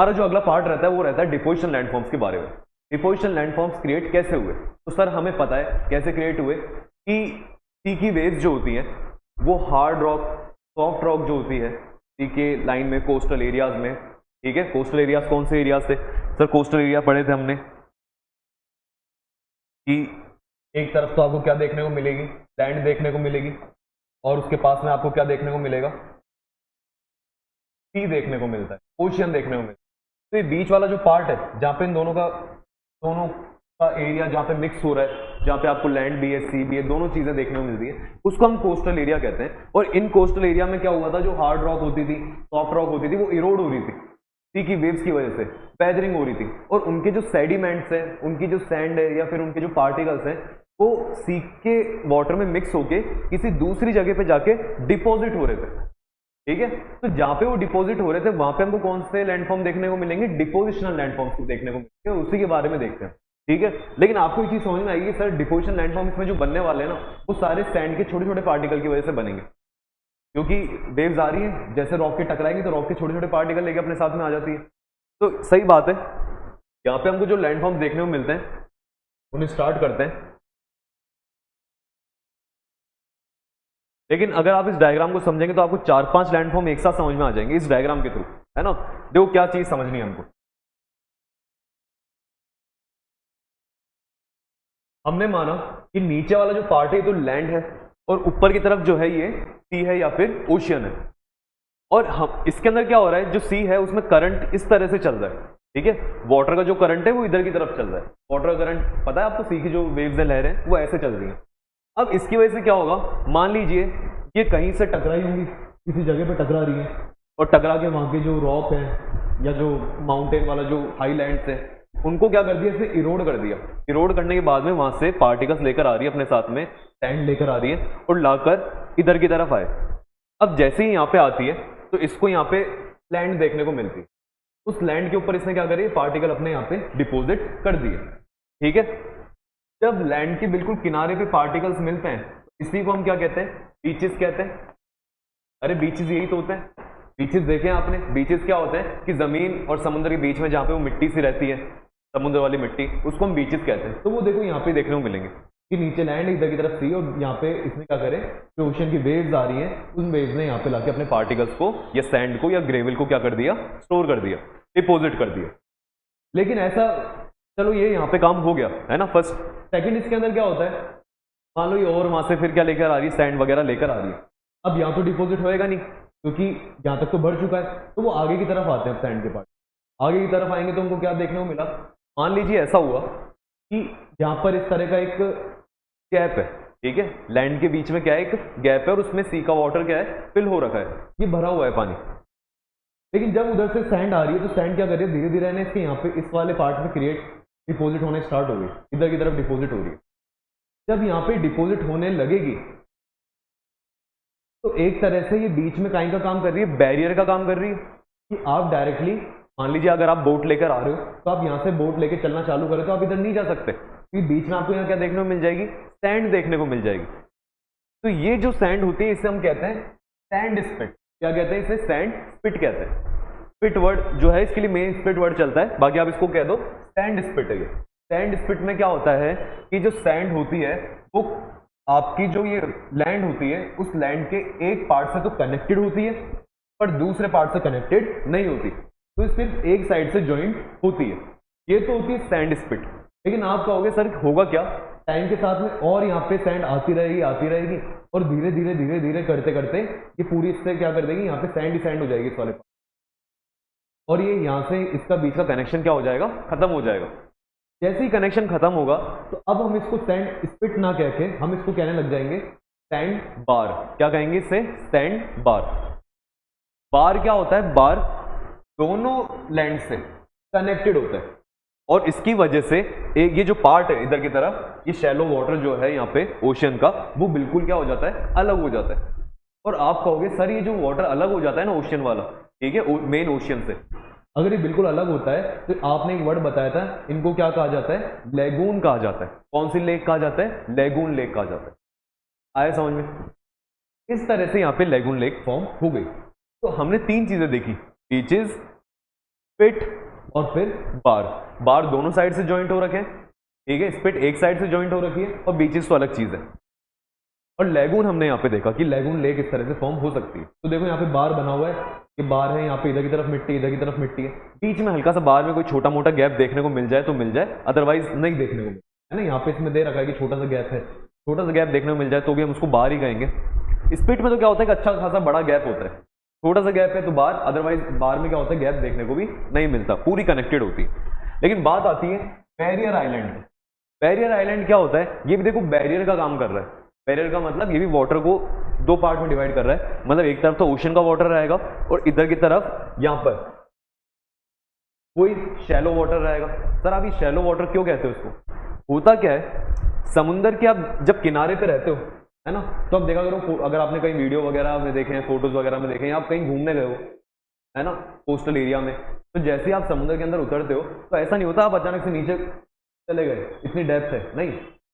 हमारा जो अगला पार्ट रहता है वो रहता है डिपोजिशन लैंडफॉर्म्स के बारे में। डिपोजिशन लैंडफॉर्म्स क्रिएट कैसे हुए? तो सर हमें पता है कैसे क्रिएट हुए कि सी की वेव्स जो होती हैं वो हार्ड रॉक, सॉफ्ट रॉक जो होती है सी के लाइन में, कोस्टल एरियाज में, ठीक है। कोस्टल एरियाज कौन से एरियाज थे सर? कोस्टल एरिया पढ़े थे हमने कि एक तरफ तो आपको क्या देखने को मिलेगी, लैंड देखने को मिलेगी, और उसके पास में आपको क्या देखने को मिलेगा, सी देखने को मिलता है, ओशियन देखने को मिलता है। तो ये बीच वाला जो पार्ट है जहाँ पे इन दोनों का एरिया जहाँ पे मिक्स हो रहा है, जहाँ पे आपको लैंड भी है, सी भी है, दोनों चीजें देखने को मिलती है, उसको हम कोस्टल एरिया कहते हैं। और इन कोस्टल एरिया में क्या हुआ था, जो हार्ड रॉक होती थी, सॉफ्ट रॉक होती थी, वो इरोड हो रही थी सी की वेव्स की वजह से, वेदरिंग हो रही थी, और उनके जो सेडिमेंट्स हैं, उनकी जो सैंड है या फिर उनके जो पार्टिकल्स हैं, वो सी के वाटर में मिक्स होके किसी दूसरी जगह पे जाके डिपॉजिट हो रहे थे, ठीक है। तो जहां पे वो डिपॉजिट हो रहे थे वहां पे हमको कौन से लैंडफॉर्म देखने को मिलेंगे? डिपोजिशनल लैंडफॉर्म्स देखने को मिलेंगे, उसी के बारे में देखते हैं, ठीक है। लेकिन आपको एक चीज समझ में आएगी सर, डिपोजिशन लैंडफॉर्म्स में जो बनने वाले हैं ना, वो सारे सैंड के छोटे छोटे पार्टिकल की वजह से बनेंगे, क्योंकि वेव्स आ रही है, जैसे रॉक के टकराएंगे तो रॉक के छोटे छोटे पार्टिकल लेके अपने साथ में आ जाती है। तो सही बात है, यहाँ पे हमको जो लैंडफॉर्म देखने को मिलते हैं उन्हें स्टार्ट करते हैं। लेकिन अगर आप इस डायग्राम को समझेंगे तो आपको 4-5 लैंडफॉर्म एक साथ समझ में आ जाएंगे इस डायग्राम के थ्रू, है ना। देखो क्या चीज समझनी है हमको। हमने माना कि नीचे वाला जो पार्ट है तो लैंड है, और ऊपर की तरफ जो है ये सी है या फिर ओशियन है। और हम इसके अंदर क्या हो रहा है, जो सी है उसमें करंट इस तरह से चल रहा है, ठीक है। वाटर का जो करंट है वो इधर की तरफ चल रहा है, वाटर का करंट पता है आपको, सी की जो वेव्स है, लहरें, वो ऐसे चल रही है। अब इसकी वजह से क्या होगा, मान लीजिए ये कहीं से टकराई होंगी, किसी जगह पे टकरा रही है, और टकरा के वहां के जो रॉक है या जो माउंटेन वाला जो हाई लैंड्स है, उनको क्या कर दिया, इसने इरोड कर दिया। इरोड करने के बाद में वहां से पार्टिकल्स लेकर आ रही है अपने साथ में, सैंड लेकर आ रही है, और लाकर इधर की तरफ आए। अब जैसे ही यहाँ पे आती है तो इसको यहाँ पे लैंड देखने को मिलती है, उस लैंड के ऊपर इसने क्या करी, पार्टिकल अपने यहाँ पे डिपोजिट कर दिए, ठीक है। जब लैंड के बिल्कुल किनारे पे पार्टिकल्स मिलते हैं तो इसी को हम क्या कहते हैं, बीचेस कहते हैं। अरे बीचेस यही तो होते हैं, बीचेस देखे आपने। बीचेस क्या होते हैं कि जमीन और समुद्र के बीच में जहाँ पे वो मिट्टी सी रहती है, समुद्र वाली मिट्टी, उसको हम बीचेस कहते हैं। तो वो देखो यहाँ पे देखने को मिलेंगे कि नीचे लैंड, इधर की तरफ सी, और यहाँ पे इसने क्या करे, जो ओशन की वेव्स आ रही हैं उन वेव्स ने यहाँ पे लाके अपने पार्टिकल्स को या सैंड को या ग्रेवल को क्या कर दिया, स्टोर कर दिया, डिपोजिट कर दिया। लेकिन ऐसा, चलो ये यहाँ पे काम हो गया, है ना, फर्स्ट। सेकंड इसके अंदर क्या होता है, मान लो ये और वहां से फिर क्या लेकर आ रही है, सैंड वगैरह लेकर आ रही है। अब यहाँ तो डिपोजिट होएगा नहीं, क्योंकि यहाँ तक तो भर चुका है, तो वो आगे की तरफ आते हैं सैंड के पार्ट। आगे की तरफ आएंगे तो उनको क्या देखने को मिला, मान लीजिए ऐसा हुआ कि यहाँ पर इस तरह का एक गैप है, ठीक है। लैंड के बीच में क्या है, एक गैप है, और उसमें सी का वाटर क्या है, फिल हो रखा है, ये भरा हुआ है पानी। लेकिन जब उधर से सैंड आ रही है तो सैंड क्या कर रही है, धीरे धीरे ना इसके यहाँ पे इस वाले पार्ट में क्रिएट, डिपोजिट होने स्टार्ट हो गई, इधर की तरफ डिपोजिट हो रही है। जब यहाँ पे डिपोजिट होने लगेगी तो एक तरह से ये बीच में काइंड का काम कर रही है, बैरियर का काम कर रही है, कि आप डायरेक्टली, मान लीजिए अगर आप बोट लेकर आ रहे हो तो आप यहाँ से बोट लेकर चलना चालू करें तो आप इधर नहीं जा सकते, क्योंकि बीच में आपको यहाँ क्या देखने को मिल जाएगी, सैंड देखने को मिल जाएगी। तो ये जो सैंड होती है इसे हम कहते हैं सैंड स्पिट। क्या कहते हैं इसे, सैंड स्पिट कहते हैं। स्पिट वर्ड जो है इसके लिए मेन स्पिट वर्ड चलता है, बाकी आप इसको कह दो सैंड स्पिट है। ये सैंड स्पिट में क्या होता है कि जो सैंड होती है वो आपकी जो ये लैंड होती है उस लैंड के एक पार्ट से तो कनेक्टेड होती है, पर दूसरे पार्ट से कनेक्टेड नहीं होती, तो सिर्फ एक साइड से ज्वाइंट होती है। ये तो होती है सैंड स्पिट। लेकिन आप कहोगे सर होगा क्या, टाइम के साथ में और यहाँ पे सैंड आती रहेगी, और धीरे धीरे धीरे धीरे करते करते ये पूरी इससे क्या कर देगी, यहाँ पे सैंड ही सैंड हो जाएगी इस वाले पार्ट, और ये यहाँ से इसका बीच का कनेक्शन क्या हो जाएगा, खत्म हो जाएगा। जैसे ही कनेक्शन खत्म होगा तो अब हम इसको सैंड स्पिट ना कह के हम इसको कहने लग जाएंगे सैंड बार। क्या कहेंगे इसे, सैंड बार। बार क्या होता है, बार दोनों लैंड से कनेक्टेड होता है, और इसकी वजह से एक ये जो पार्ट है इधर की तरफ, ये शैलो वाटर जो है यहाँ पे ओशियन का, वो बिल्कुल क्या हो जाता है, अलग हो जाता है। और आप कहोगे सर ये जो वाटर अलग हो जाता है ना ओशियन वाला, ठीक है, मेन ओशियन से अगर ये बिल्कुल अलग होता है तो आपने एक वर्ड बताया था, इनको क्या कहा जाता है, लेगून कहा जाता है। कौन सी लेक कहा जाता है, लेगून लेक कहा जाता है। आया समझ में? इस तरह से यहाँ पे लेगून लेक फॉर्म हो गई। तो हमने तीन चीजें देखी, बीचेस, स्पिट और फिर बार। बार दोनों साइड से ज्वाइंट हो रखे हैं, ठीक है, स्पिट एक साइड से ज्वाइंट हो रखी है और बीचेस तो अलग चीज है। और लैगून हमने यहाँ पे देखा कि लैगून लेक इस तरह से फॉर्म हो सकती है। तो देखो यहाँ पे बार बना हुआ है, ये बार है, यहाँ पे इधर की तरफ मिट्टी, इधर की तरफ मिट्टी है, बीच में हल्का सा बार में कोई छोटा मोटा गैप देखने को मिल जाए तो मिल जाए, अदरवाइज नहीं देखने को मिले, है ना। यहाँ पे इसमें दे रखा है कि छोटा सा गैप है, छोटा सा गैप देखने को मिल जाए तो भी हम उसको बार ही कहेंगे। स्पिट में तो क्या होता है कि अच्छा खासा बड़ा गैप होता है, छोटा सा गैप है तो बार, अदरवाइज बार में क्या होता है गैप देखने को भी नहीं मिलता, पूरी कनेक्टेड होती है। लेकिन बात आती है बैरियर आइलैंड। बैरियर आइलैंड क्या होता है, ये भी देखो बैरियर का काम कर रहा है। बैरियर का मतलब ये भी वाटर को दो पार्ट में डिवाइड कर रहा है, मतलब एक तरफ तो ओशन का वाटर रहेगा और इधर की तरफ यहां पर कोई शैलो वाटर रहेगा। सर आप ये शैलो वाटर क्यों कहते हो उसको? होता क्या है, समुंदर के आप जब किनारे पे रहते हो, है ना, तो अब देखा करो, अगर आपने कहीं वीडियो वगैरह में देखे हैं, फोटोज वगैरह में देखे हैं, आप कहीं घूमने गए हो, है ना, कोस्टल एरिया में, तो जैसे ही आप समुद्र के अंदर उतरते हो तो ऐसा नहीं होता आप अचानक से नीचे चले गए, इतनी डेप्थ है, नहीं,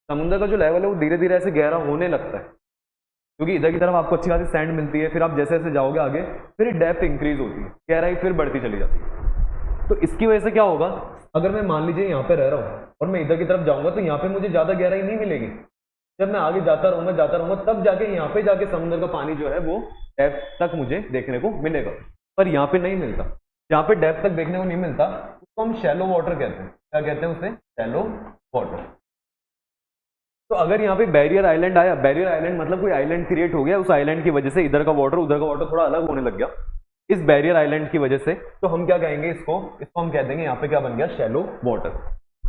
समुद्र का जो लेवल है वो धीरे धीरे ऐसे गहरा होने लगता है, क्योंकि इधर की तरफ आपको अच्छी खासी सैंड मिलती है, फिर आप जैसे जैसे जाओगे आगे फिर डेप्थ इंक्रीज होती है, गहराई फिर बढ़ती चली जाती है। तो इसकी वजह से क्या होगा, अगर मैं मान लीजिए यहाँ पे रह रहा हूँ और मैं इधर की तरफ जाऊंगा तो यहाँ पे मुझे ज्यादा गहराई नहीं मिलेगी, जब मैं आगे जाता रहूंगा तब जाके यहाँ पे जाके समुद्र का पानी जो है वो डेप्थ तक मुझे देखने को मिलेगा, पर यहाँ पे नहीं मिलता। यहाँ पे डेप्थ तक देखने को नहीं मिलता, उसको हम शैलो वाटर कहते हैं। क्या कहते हैं उसे? Shallow water. तो अगर यहाँ पे बैरियर आइलैंड आया, बैरियर आइलैंड मतलब कोई आइलैंड क्रिएट हो गया, उस आइलैंड की वजह से इधर का वाटर उधर का वाटर थोड़ा अलग होने लग गया, इस बैरियर आइलैंड की वजह से, तो हम क्या कहेंगे इसको हम कह देंगे यहाँ पे क्या बन गया, शैलो वाटर।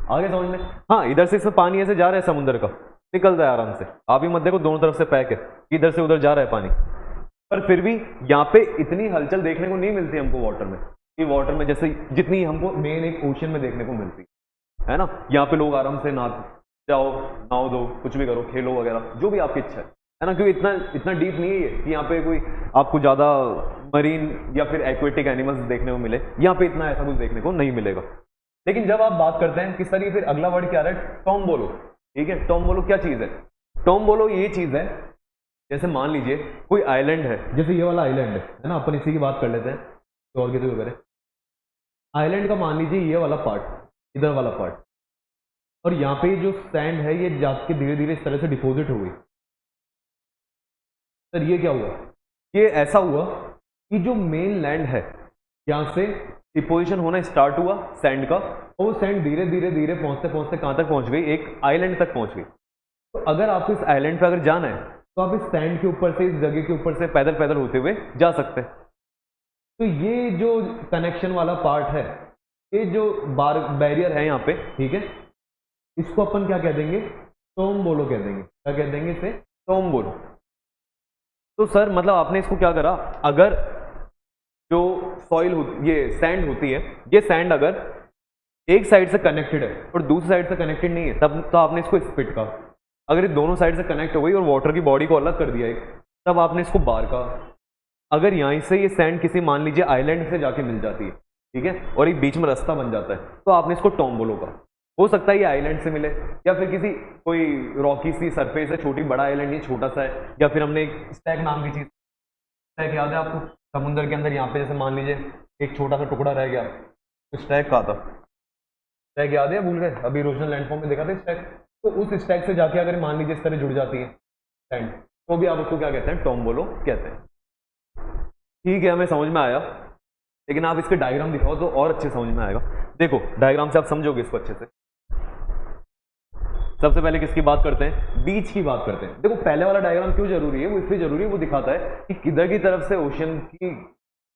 आगे समझ में? हाँ, इधर से इसमें पानी ऐसे जा रहा है समुद्र का, निकल रहा है आराम से, आप ही मत देखो दोनों तरफ से पैक है, इधर से उधर जा रहा है पानी, पर फिर भी यहाँ पे इतनी हलचल देखने को नहीं मिलती हमको वाटर में, कि वाटर में जैसे जितनी हमको मेन एक ओशन में देखने को मिलती है ना। यहाँ पे लोग आराम से जाओ, नाव दो, कुछ भी करो, खेलो वगैरह, जो भी आपकी इच्छा है ना, क्योंकि इतना डीप नहीं है ये कि यहाँ पे कोई आपको ज्यादा मरीन या फिर एक्वेटिक एनिमल्स देखने को मिले, यहाँ पे इतना ऐसा कुछ देखने को नहीं मिलेगा। लेकिन जब आप बात करते हैं किस तरीके, फिर अगला वर्ड क्या है, टोम्बोलो। ठीक है, टोम्बोलो क्या चीज है? टोम्बोलो ये चीज है, जैसे मान लीजिए कोई आइलैंड है, जैसे ये वाला आइलैंड है ना, अपन इसी की बात कर लेते हैं तो और किसी को करें। आइलैंड का मान लीजिए ये वाला पार्ट, इधर वाला पार्ट, और यहाँ पे जो सैंड है ये जाके धीरे धीरे इस तरह से डिपोजिट हो गई। सर ये क्या हुआ? ये ऐसा हुआ कि जो मेन लैंड है यहाँ से डिपोजिशन होना स्टार्ट हुआ सैंड का, और वो सैंड धीरे धीरे धीरे पहुंचते पहुंचते कहाँ तक पहुंच गई, एक आइलैंड तक पहुंच गई। तो अगर आपको इस आइलैंड पे अगर जाना है तो आप इस सैंड के ऊपर से, इस जगह के ऊपर से पैदल पैदल होते हुए जा सकते हैं। तो ये जो कनेक्शन वाला पार्ट है, ये जो बैरियर है यहाँ पे, ठीक है, इसको अपन क्या कह देंगे, टोम्बोलो कह देंगे। क्या कह देंगे इसे? टोम्बोलो। तो सर मतलब आपने इसको क्या करा, अगर जो सॉइल होती, ये सैंड होती है, ये सैंड अगर एक साइड से कनेक्टेड है और दूसरी साइड से कनेक्टेड नहीं है, तब तो आपने इसको स्पिट कहा। अगर ये दोनों साइड से कनेक्ट हो गई और वाटर की बॉडी को अलग कर दिया एक, तब आपने इसको बार कहा। अगर यहीं से ये सैंड किसी मान लीजिए आइलैंड से जाके मिल जाती है, ठीक है, और एक बीच में रास्ता बन जाता है, तो आपने इसको टोम्बोलो कहा। हो सकता है ये आइलैंड से मिले, या फिर किसी कोई रॉकी सी सरफेस है, छोटी, बड़ा आइलैंड ये छोटा सा है, या फिर हमने एक स्टैग नाम की चीज, स्टैग याद है आपको? समुद्र के अंदर यहाँ पे जैसे मान लीजिए एक छोटा सा टुकड़ा रह गया, तो स्टैग कहा था, स्टैग याद है? भूल गए? अभी ओरिजिनल लैंडफॉर्म में देखा था स्टैग। तो उस स्टैग से जाके अगर मान लीजिए इस तरह जुड़ जाती है सैंड, तो भी आप उसको क्या कहते हैं? टोम्बोलो कहते हैं। ठीक है, हमें समझ में आया, लेकिन आप इसके डायग्राम दिखाओ तो और अच्छे समझ में आएगा। देखो डायग्राम से आप समझोगे इसको अच्छे से। सबसे पहले किसकी बात करते हैं? बीच की बात करते हैं। देखो पहले वाला डायग्राम क्यों जरूरी है, वो इसलिए जरूरी है, वो दिखाता है कि किधर की तरफ से ओशन की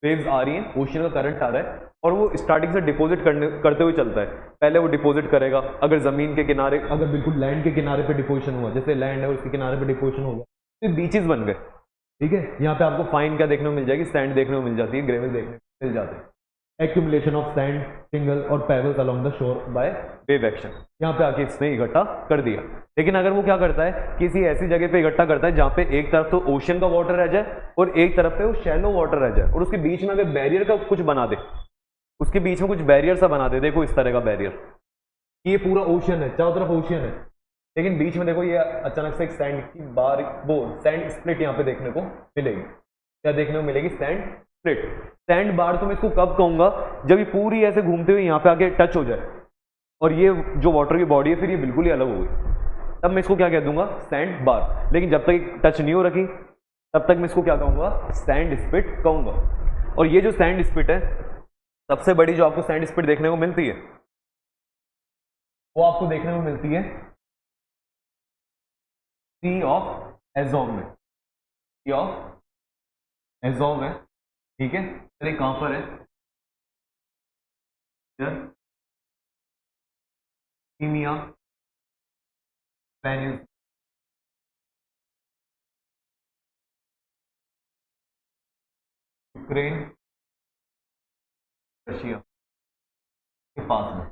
वेव्स आ रही हैं, ओशन का करंट आ रहा है, और वो स्टार्टिंग से डिपॉजिट करते हुए चलता है। पहले वो डिपॉजिट करेगा, अगर जमीन के किनारे, अगर बिल्कुल लैंड के किनारे पे डिपोजिशन हुआ, जैसे लैंड है उसके किनारे पे डिपोजिशन होगा, तो बीचेस बन गए। ठीक है, यहाँ पे आपको फाइन क्या देखने को मिल जाएगी? सैंड देखने को मिल जाती है, ग्रेवल देखने को मिल जाते हैं। एक्यूमुलेशन ऑफ सैंड, सिंगल और pebbles along the shore by wave action, यहाँ पे आके इसने इकट्ठा कर दिया। लेकिन अगर वो क्या करता है, किसी ऐसी जगह पे इकट्ठा करता है जहाँ पे एक तरफ तो ओशन का वाटर रह जाए और एक तरफ पे वो शैलो वाटर रह जाए, और उसके बीच में अगर बैरियर का कुछ बना दे, उसके बीच में कुछ बैरियर सा बना दे, देखो इस तरह का बैरियर, ये पूरा ओशन है, चारों तरफ ओशन है, लेकिन बीच में देखो ये अचानक से एक सैंड की बार, वो सैंड स्प्लिट यहाँ पे देखने को मिलेगी। क्या देखने को मिलेगी? Sand split. सैंड बार तो मैं इसको कब कहूंगा, जब ये पूरी ऐसे घूमते हुए यहाँ पे आके टच हो जाए और ये जो वाटर की बॉडी है फिर ये बिल्कुल ही अलग हो गई, तब मैं इसको क्या कह दूंगा, सैंड बार। लेकिन जब तक टच नहीं हो रखी तब तक मैं इसको क्या कहूंगा, सैंड स्पिट कहूंगा। और ये जो सैंड स्पिट है, सबसे बड़ी जो आपको सैंड स्पिट देखने को मिलती है वो आपको देखने को मिलती है सी ऑफ एज़ोव में। सी ऑफ एज़ोव है, ठीक है। चलिए कहां पर है, क्रीमिया पेनिनसुला, यूक्रेन रशिया के पास में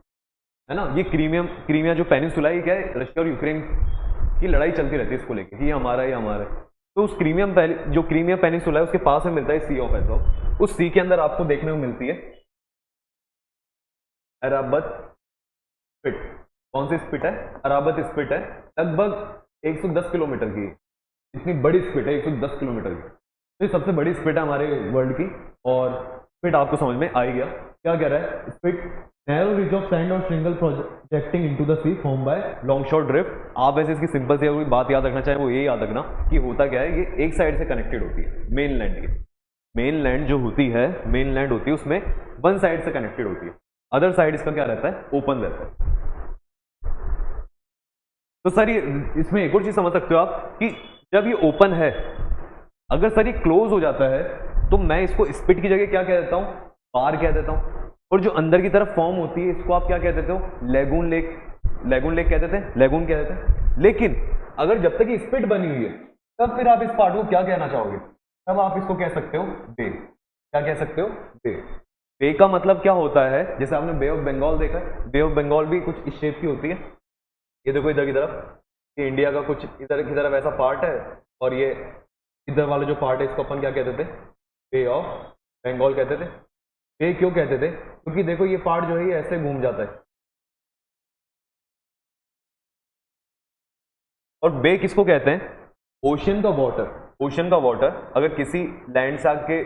है ना। ये क्रीमिया जो पेनिनसुला है, क्या है, रशिया और यूक्रेन की लड़ाई चलती रहती है इसको लेके कि ये हमारा है, ये हमारा है। तो उस जो क्रीमिया पेनिनसुला है उसके पास में मिलता है सी ऑफ एज़ोव। उस सी के अंदर आपको देखने को मिलती है अराबत स्पिट। कौन सी स्पिट है, अराबत स्पिट है। लगभग 110 किलोमीटर की, इतनी बड़ी स्पिट है 110 किलोमीटर की। तो ये सबसे बड़ी स्पिट है हमारे वर्ल्ड की। और स्पिट आपको समझ में आ ही गया क्या कह रहा है। Spit narrow ridge of sand और shingle projecting into the sea form by longshore drift. आप वैसे इसकी सिंपल सी कोई बात याद रखना चाहे वो ये याद रखना कि होता क्या है, ये एक साइड से कनेक्टेड होती है मेन लैंड की। मेन लैंड जो होती है, मेन लैंड होती है उसमें वन साइड से कनेक्टेड होती है, अदर साइड इसका क्या रहता है, ओपन रहता है। तो सर ये इसमें एक और चीज समझ सकते हो आप कि जब ये ओपन है, अगर सर ये क्लोज हो जाता है तो मैं इसको स्पिट की जगह क्या कह देता हूं, बार कह देता हूं। और जो अंदर की तरफ फॉर्म होती है इसको आप क्या कह देते हो, लेगून लेक। लेगून लेक कह देते हैं, लेगून कह देते हैं। लेकिन अगर जब तक ये स्पिट बनी हुई है तब फिर आप इस पार्ट को क्या कहना चाहोगे, तब आप इसको कह सकते हो बे। क्या कह सकते हो, बे। बे का मतलब क्या होता है, जैसे आपने बे ऑफ बंगाल देखा है, बे ऑफ बंगाल भी कुछ इस शेप की होती है। ये देखो इधर की तरफ, ये इंडिया का कुछ इधर की तरफ ऐसा पार्ट है, और ये इधर वाला जो पार्ट है इसको अपन क्या कहते थे, बे ऑफ बंगाल कहते थे। बे क्यों कहते थे, क्योंकि देखो ये पार्ट जो है ये ऐसे घूम जाता है। और बे किसको कहते हैं, ओशन का वाटर। ओशन का वाटर अगर किसी लैंड से आके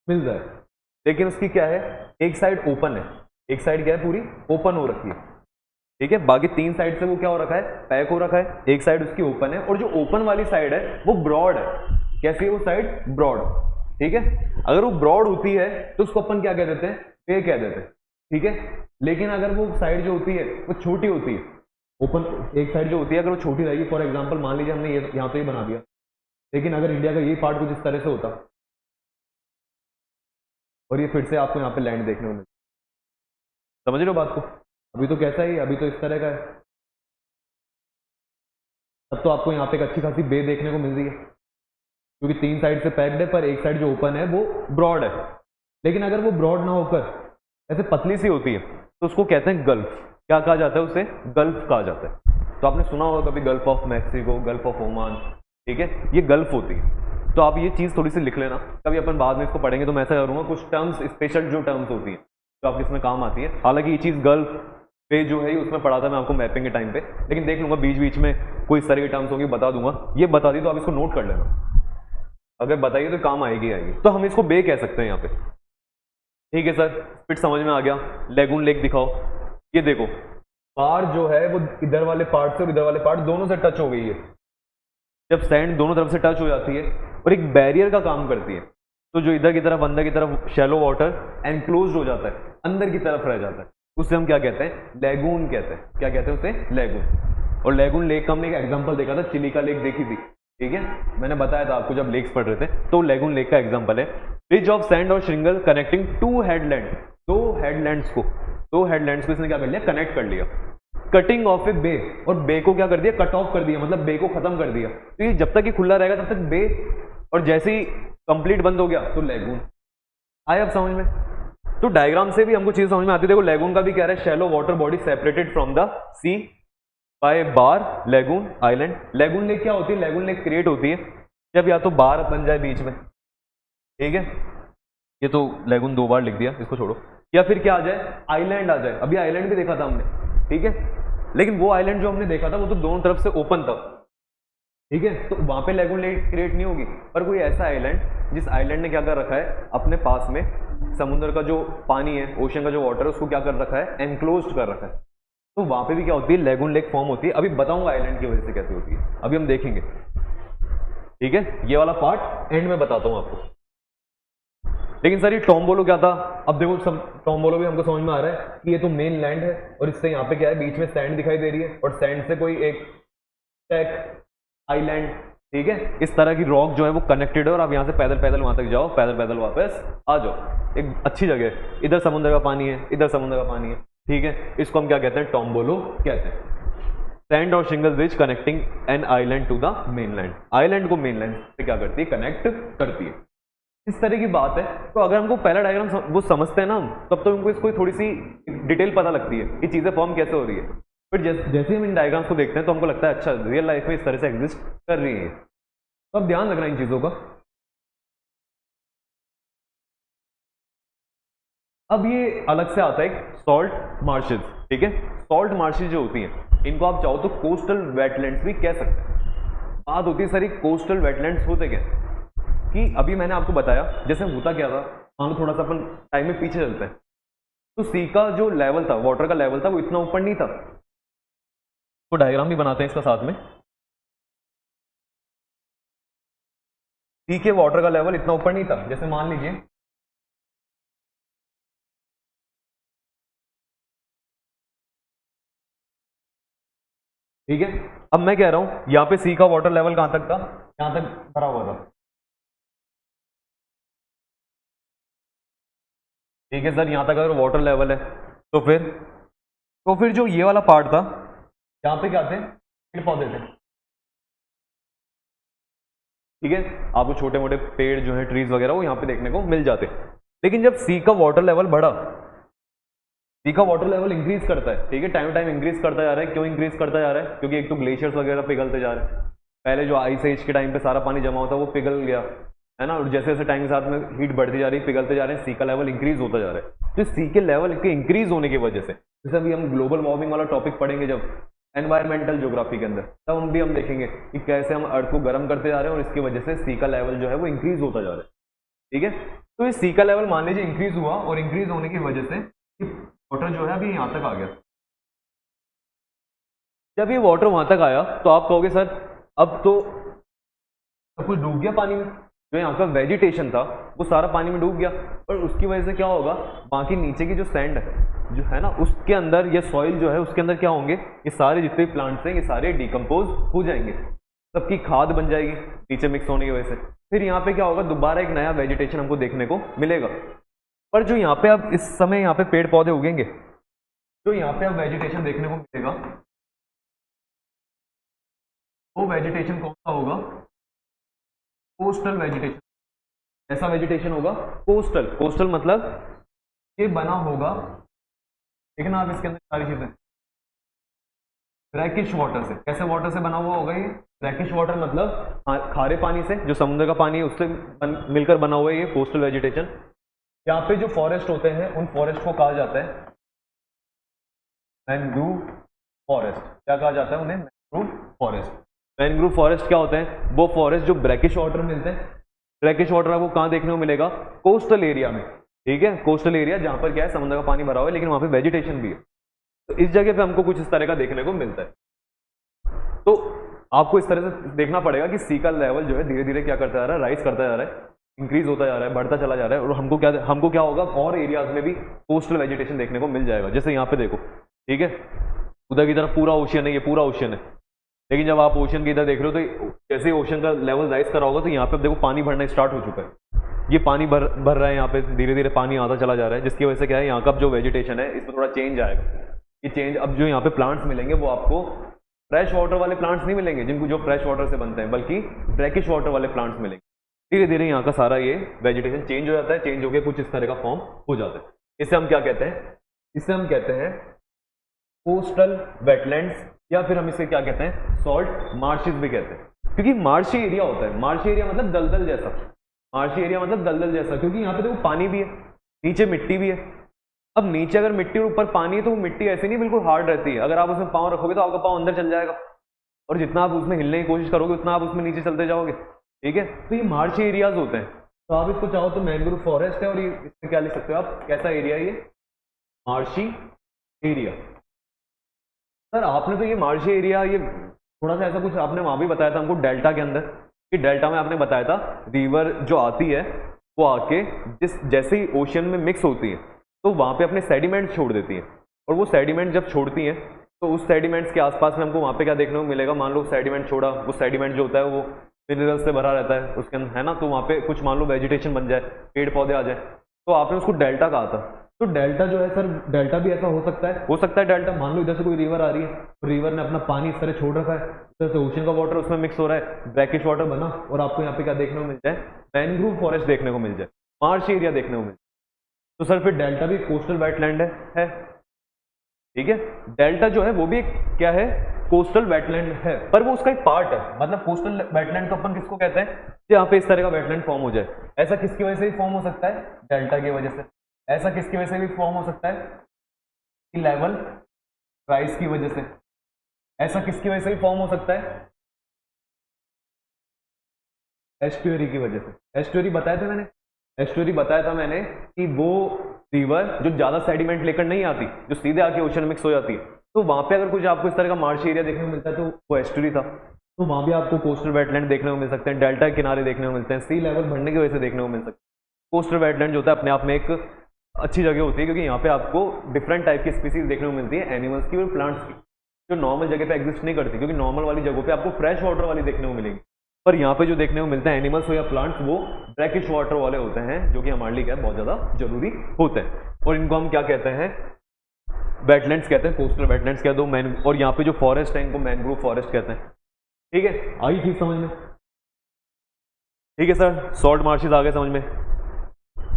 मिल जाए, लेकिन उसकी क्या है, एक साइड ओपन है, एक साइड क्या है, पूरी ओपन हो रखी है, ठीक है। बाकी तीन साइड से वो क्या हो रखा है, पैक हो रखा है। एक साइड उसकी ओपन है, और जो ओपन वाली साइड है वो ब्रॉड है। कैसी है वो साइड, ब्रॉड, ठीक है। अगर वो ब्रॉड होती है तो उसको अपन क्या कह देते हैं, बे कह देते हैं, ठीक है। लेकिन अगर वो साइड जो होती है वो छोटी होती है, ओपन एक साइड जो होती है अगर वो छोटी रहेगी, फॉर एग्जांपल मान लीजिए हमने ये यहाँ पे बना दिया, लेकिन अगर इंडिया का ये पार्ट कुछ इस तरह से होता और ये फिर से आपको यहाँ पे लैंड देखने को मिलता, समझ रहे हो बात को। अभी तो कैसा है, अभी तो इस तरह का है, तब तो आपको यहाँ पे एक अच्छी खासी बे देखने को मिल रही है, क्योंकि तीन साइड से पैक्ड है, पर एक साइड जो ओपन है वो ब्रॉड है। लेकिन अगर वो ब्रॉड ना होकर ऐसे पतली सी होती है तो उसको कहते हैं गल्फ। क्या कहा जाता है उसे, गल्फ कहा जाता है। तो आपने सुना होगा कभी gulf of Mexico, gulf of Oman, ठीक है, ये गल्फ होती है। तो आप ये चीज़ थोड़ी सी लिख लेना, कभी अपन बाद में इसको पढ़ेंगे तो मैं ऐसा करूँगा, कुछ टर्म्स स्पेशल जो टर्म्स होती हैं जो आपके इसमें काम आती है। हालांकि ये चीज़ गल्फ पे जो है उसमें पढ़ा था मैं आपको मैपिंग के टाइम पे, लेकिन देख लूंगा बीच बीच में कोई इस तरह की टर्म्स होंगी बता दूंगा। ये बता दी तो आप इसको नोट कर लेना, अगर बताइए तो काम आएगी आएगी। तो हम इसको बे कह सकते हैं यहाँ पे, ठीक है सर। स्पिट समझ में आ गया। लेगून लेक दिखाओ, ये देखो बार जो है वो इधर वाले पार्ट से और इधर वाले पार्ट दोनों से टच हो गई है। जब सैंड दोनों तरफ से टच हो जाती है और एक बैरियर का काम करती है, तो जो इधर की तरफ अंदर की तरफ शैलो वाटर एनक्लोज हो जाता है, अंदर की तरफ रह जाता है, उससे हम क्या कहते हैं, लेगून कहते हैं। क्या कहते हैं उसे, लेगून। और लेगून लेक का हमने एक एग्जांपल देखा था, चिली का लेक देखी थी, ठीक है, मैंने बताया था आपको जब लेक्स पढ़ रहे थे। तो लेगून लेक का एग्जांपल है। रिज ऑफ सैंड और श्रिंगल कनेक्टिंग टू हेडलैंड, दो हेडलैंड्स को इसने क्या कर लिया, कनेक्ट कर लिया। कटिंग ऑफ ए बे, और बे को क्या कर दिया, कट ऑफ कर दिया, मतलब बे को खत्म कर दिया। तो ये जब तक ये खुला रहेगा तब तक बे, और जैसे ही कंप्लीट बंद हो गया तो लेगून। आए अब समझ में। तो डायग्राम से भी हमको चीज समझ में आती है। देखो लेगून का भी कह रहा है, shallow water body separated from the sea by bar lagoon island. Lagoon lake क्या होती है, लेगून लेक क्रिएट होती है जब या तो बार बन जाए बीच में, ठीक है, ये तो लेगून दो बार लिख दिया, इसको छोड़ो, या फिर क्या आ जाए, आइलैंड आ जाए। अभी आइलैंड भी देखा था हमने, ठीक है, लेकिन वो आइलैंड जो हमने देखा था वो तो दोनों तरफ से ओपन था, ठीक है, तो वहां पे लेगून लेक क्रिएट नहीं होगी। पर कोई ऐसा आइलैंड जिस आइलैंड ने क्या कर रखा है, अपने पास में समुद्र का जो पानी है, ओशन का जो वाटर है, उसको क्या कर रखा है, एनक्लोज्ड कर रखा है। तो वहां पे भी क्या होती है, लेगून लेक फॉर्म होती है। अभी बताऊंगा आइलैंड की वजह से कैसे होती है, अभी हम देखेंगे। ठीक है, ये वाला पार्ट एंड में बताता हूं आपको। लेकिन सर ये टोम्बोलो क्या था? अब देखो सब टोम्बोलो भी हमको समझ में आ रहा है कि ये तो मेन लैंड है, और इससे यहाँ पे क्या है, बीच में सैंड दिखाई दे रही है, और सैंड से कोई एक टेक आइलैंड, ठीक है, इस तरह की रॉक जो है वो कनेक्टेड है। और आप यहाँ से पैदल पैदल वहां तक जाओ, पैदल पैदल वापस आ जाओ। एक अच्छी जगह है, इधर समुद्र का पानी है, इधर समुद्र का पानी है। ठीक है, इसको हम क्या कहते हैं, टोम्बोलो कहते हैं। सैंड और shingle bridge connecting an island to the mainland. Island को मेनलैंड से क्या करती है, कनेक्ट करती है। इस तरह की बात है। तो अगर हमको पहला डायग्राम वो समझते हैं ना हम, तब तो हमको इसको थोड़ी सी डिटेल पता लगती है कि चीजें फॉर्म कैसे हो रही है। फिर जैसे हम इन डायग्राम्स को देखते हैं तो हमको लगता है अच्छा रियल लाइफ में इस तरह से एग्जिस्ट कर रही है। तो अब ध्यान रखना इन चीजों का। अब ये अलग से आता है एक सॉल्ट मार्शेस। ठीक है, सॉल्ट मार्शेस जो होती हैं, इनको आप चाहो तो कोस्टल वेटलैंड्स भी कह सकते हैं। बात होती है सारी कोस्टल वेटलैंड्स होते क्या, कि अभी मैंने आपको बताया जैसे होता क्या था। मान लो थोड़ा सा अपन टाइम में पीछे चलते हैं, तो सी का जो लेवल था, वाटर का लेवल था, वो इतना ऊपर नहीं था। तो डायग्राम भी बनाते हैं इसका साथ में। सी के वाटर का लेवल इतना ऊपर नहीं था। जैसे मान लीजिए ठीक है, अब मैं कह रहा हूं यहां पे सी का वाटर लेवल कहां तक था, यहां तक भरा हुआ था। ठीक है सर, यहां तक अगर वाटर लेवल है तो फिर जो ये वाला पार्ट था, यहां पे क्या थे, पेड़ पौधे थे। ठीक है, आपको छोटे मोटे पेड़ जो है, ट्रीज वगैरह, वो यहां पे देखने को मिल जाते। लेकिन जब सी का वाटर लेवल बढ़ा, सी का वाटर लेवल इंक्रीज करता है। ठीक है, टाइम टाइम इंक्रीज करता जा रहा है। क्यों इंक्रीज करता जा रहा है? क्योंकि एक तो ग्लेशियर्स वगैरह पिघलते जा रहे हैं। पहले जो आइस एज के टाइम पे सारा पानी जमा होता है वो पिघल गया है ना, और जैसे जैसे टाइम के साथ में हीट बढ़ती जा रही है, पिघलते जा रहे हैं, सी का लेवल इंक्रीज होता जा रहा है। तो सी के लेवल के इंक्रीज होने की वजह से, जैसे अभी हम ग्लोबल वार्मिंग वाला टॉपिक पढ़ेंगे जब एनवायरमेंटल ज्योग्राफी के अंदर, तब हम देखेंगे कि कैसे हम अर्थ को गर्म करते जा रहे हैं और इसकी वजह से सी का लेवल जो है वो इंक्रीज होता जा रहा है। ठीक है, तो ये सी का लेवल मान लीजिए इंक्रीज हुआ, और इंक्रीज होने की वजह से वाटर जो है अभी यहां तक आ गया। जब ये वाटर वहां तक आया तो आप कहोगे सर अब तो सब कुछ डूब गया पानी में, जो यहाँ का वेजिटेशन था वो सारा पानी में डूब गया। और उसकी वजह से क्या होगा, बाकी नीचे की जो सैंड है जो है ना, उसके अंदर ये सॉइल जो है उसके अंदर क्या होंगे, ये सारे जितने प्लांट्स हैं ये सारे डिकम्पोज हो जाएंगे, सबकी खाद बन जाएगी नीचे मिक्स होने की वजह से। फिर यहाँ पे क्या होगा, दोबारा एक नया वेजिटेशन हमको देखने को मिलेगा। पर जो यहाँ पे अब इस समय यहाँ पे पेड़ पौधे उगेंगे, जो यहाँ पे अब वेजिटेशन देखने को मिलेगा, वो वेजिटेशन कौन सा होगा, कोस्टल वेजिटेशन। ऐसा वेजिटेशन होगा कोस्टल। कोस्टल मतलब ये बना होगा, लेकिन आप इसके अंदर सारी चीजें ब्रैकिश वाटर से। कैसे वाटर से बना हुआ होगा ये? ब्रैकिश वाटर मतलब खारे पानी से, जो समुद्र का पानी है उससे मिलकर बना हुआ है ये कोस्टल वेजिटेशन। यहाँ पे जो फॉरेस्ट होते हैं उन फॉरेस्ट को कहा जाता है मैनग्रोव फॉरेस्ट। क्या कहा जाता है उन्हें? Mangrove forest. मैनग्रोव फॉरेस्ट क्या होते हैं? वो फॉरेस्ट जो ब्रैकिश वाटर मिलते हैं। ब्रैकिश वाटर आपको कहाँ देखने को मिलेगा? कोस्टल एरिया में। ठीक है, कोस्टल एरिया जहां पर क्या है, समुद्र का पानी भरा हुआ है लेकिन वहां पे वेजिटेशन भी है। तो इस जगह पे हमको कुछ इस तरह का देखने को मिलता है। तो आपको इस तरह से देखना पड़ेगा कि सी का लेवल जो है धीरे धीरे क्या करता जा रहा है, राइज करता जा रहा है, इंक्रीज होता जा रहा है, बढ़ता चला जा रहा है। और हमको क्या होगा, और एरियाज में भी कोस्टल वेजिटेशन देखने को मिल जाएगा। जैसे यहाँ पे देखो, ठीक है, उधर की तरफ पूरा ओशियन है, ये पूरा ओशियन है। लेकिन जब आप ओशन की इधर देख रहे हो तो जैसे ओशन का लेवल राइज कर रहा होगा तो यहाँ पे देखो पानी भरना स्टार्ट हो चुका है। ये पानी भर रहा है, यहाँ पे धीरे धीरे पानी आता चला जा रहा है, जिसकी वजह से क्या है, यहाँ का जो वेजिटेशन है इसमें थोड़ा चेंज आएगा। ये चेंज, अब जो यहाँ पे प्लांट्स मिलेंगे वो आपको फ्रेश वाटर वाले प्लांट्स नहीं मिलेंगे जिनको जो फ्रेश वाटर से बनते हैं, बल्कि ब्रैकिश वाटर वाले प्लांट्स मिलेंगे। धीरे धीरे यहाँ का सारा ये वेजिटेशन चेंज हो जाता है, चेंज होकर कुछ इस तरह का फॉर्म हो जाता है। इसे हम क्या कहते हैं? इसे हम कहते हैं कोस्टल वेटलैंड्स, या फिर हम इसे क्या कहते हैं, सॉल्ट मार्शेस भी कहते हैं। क्योंकि मार्शी एरिया होता है, मार्शी एरिया मतलब दलदल जैसा, मार्शी एरिया मतलब दलदल जैसा, क्योंकि यहाँ पे देखो पानी भी है, नीचे मिट्टी भी है। अब नीचे अगर मिट्टी और ऊपर पानी है तो वो मिट्टी ऐसी नहीं बिल्कुल हार्ड रहती है, अगर आप उसमें पाँव रखोगे तो आपका पाँव अंदर चल जाएगा। और जितना आप उसमें हिलने की कोशिश करोगे उतना आप उसमें नीचे चलते जाओगे, ठीक है। तो ये मार्शी एरियाज होते हैं, तो आप इसको चाहो तो मैंग्रोव फॉरेस्ट है, और ये इसमें क्या लिख सकते हो आप, कैसा एरिया है ये, मार्शी एरिया। सर आपने तो ये मार्शी एरिया, ये थोड़ा सा ऐसा कुछ आपने वहां भी बताया था हमको डेल्टा के अंदर, कि डेल्टा में आपने बताया था रिवर जो आती है वो आके जैसे ही ओशन में मिक्स होती है तो वहां पे अपने सेडिमेंट छोड़ देती है, और वो सेडिमेंट जब छोड़ती हैं तो उस सेडिमेंट्स के आसपास में हमको वहां पे क्या देखने को मिलेगा, मान लो सेडिमेंट छोड़ा, वो सेडिमेंट जो होता है वो मिनरल्स से भरा रहता है उसके अंदर, है ना, तो वहां पे कुछ मान लो वेजिटेशन बन जाए, पेड़ पौधे आ जाए, तो आपने उसको डेल्टा कहा था। तो डेल्टा जो है सर, डेल्टा भी ऐसा हो सकता है डेल्टा, मान लो इधर से कोई रिवर आ रही है, तो रिवर ने अपना पानी इस तरह छोड़ रखा है, इधर से ओशन का वाटर उसमें मिक्स हो रहा है, ब्रैकिश वाटर बना, और आपको यहाँ पे क्या देखने को मिल जाए, मैनग्रोव फॉरेस्ट देखने को मिल जाए, मार्श एरिया देखने को मिल जाए। तो सर फिर डेल्टा भी कोस्टल वेटलैंड है, ठीक है। डेल्टा जो है वो भी एक क्या है, कोस्टल वेटलैंड है, पर वो उसका एक पार्ट है। मतलब कोस्टल वेटलैंड तो अपन किसको कहते हैं, यहाँ पे इस तरह का वेटलैंड फॉर्म हो जाए, ऐसा किसकी वजह से भी फॉर्म हो सकता है, डेल्टा की वजह से। ऐसा किसकी वजह से भी फॉर्म हो सकता है, सी लेवल राइज की वजह से। ऐसा किसकी वजह से भी फॉर्म हो सकता है, एस्टुअरी की वजह से। एस्टुअरी बताया था मैंने, एस्टुअरी बताया था मैंने कि वो रिवर जो ज्यादा सेडिमेंट लेकर नहीं आती, जो सीधे आके ओशन मिक्स हो जाती है, तो वहां पे अगर कुछ आपको इस तरह का मार्श एरिया देखने को मिलता है तो वो एस्टुअरी था। तो वहां भी आपको कोस्टल वेटलैंड देखने को मिल सकते हैं, डेल्टा के किनारे देखने को मिलते हैं, सी लेवल बढ़ने की वजह से देखने को मिल सकते हैं। कोस्टल वेटलैंड जो होता है अपने आप में एक अच्छी जगह होती है, क्योंकि यहाँ पे आपको डिफरेंट टाइप की स्पीसीज देखने को मिलती है, एनिमल्स की और प्लांट्स की, जो नॉर्मल जगह पे एग्जिस्ट नहीं करती, क्योंकि नॉर्मल वाली जगहों पे आपको फ्रेश वाटर वाली देखने को मिलेगी, पर यहाँ पे जो देखने को मिलता है एनिमल्स हो या प्लांट्स, वो ब्रैकिश वाटर वाले होते हैं, जो कि हमारे लिए क्या बहुत ज्यादा जरूरी होते हैं, और इनको हम क्या कहते हैं, वेटलैंड्स कहते हैं, कोस्टल वेटलैंड्स कहते हैं। और यहाँ पे जो फॉरेस्ट है इनको मैनग्रोव फॉरेस्ट कहते हैं, ठीक है। आई चीज समझ में, ठीक है सर, सॉल्ट मार्शेस आ गए समझ में।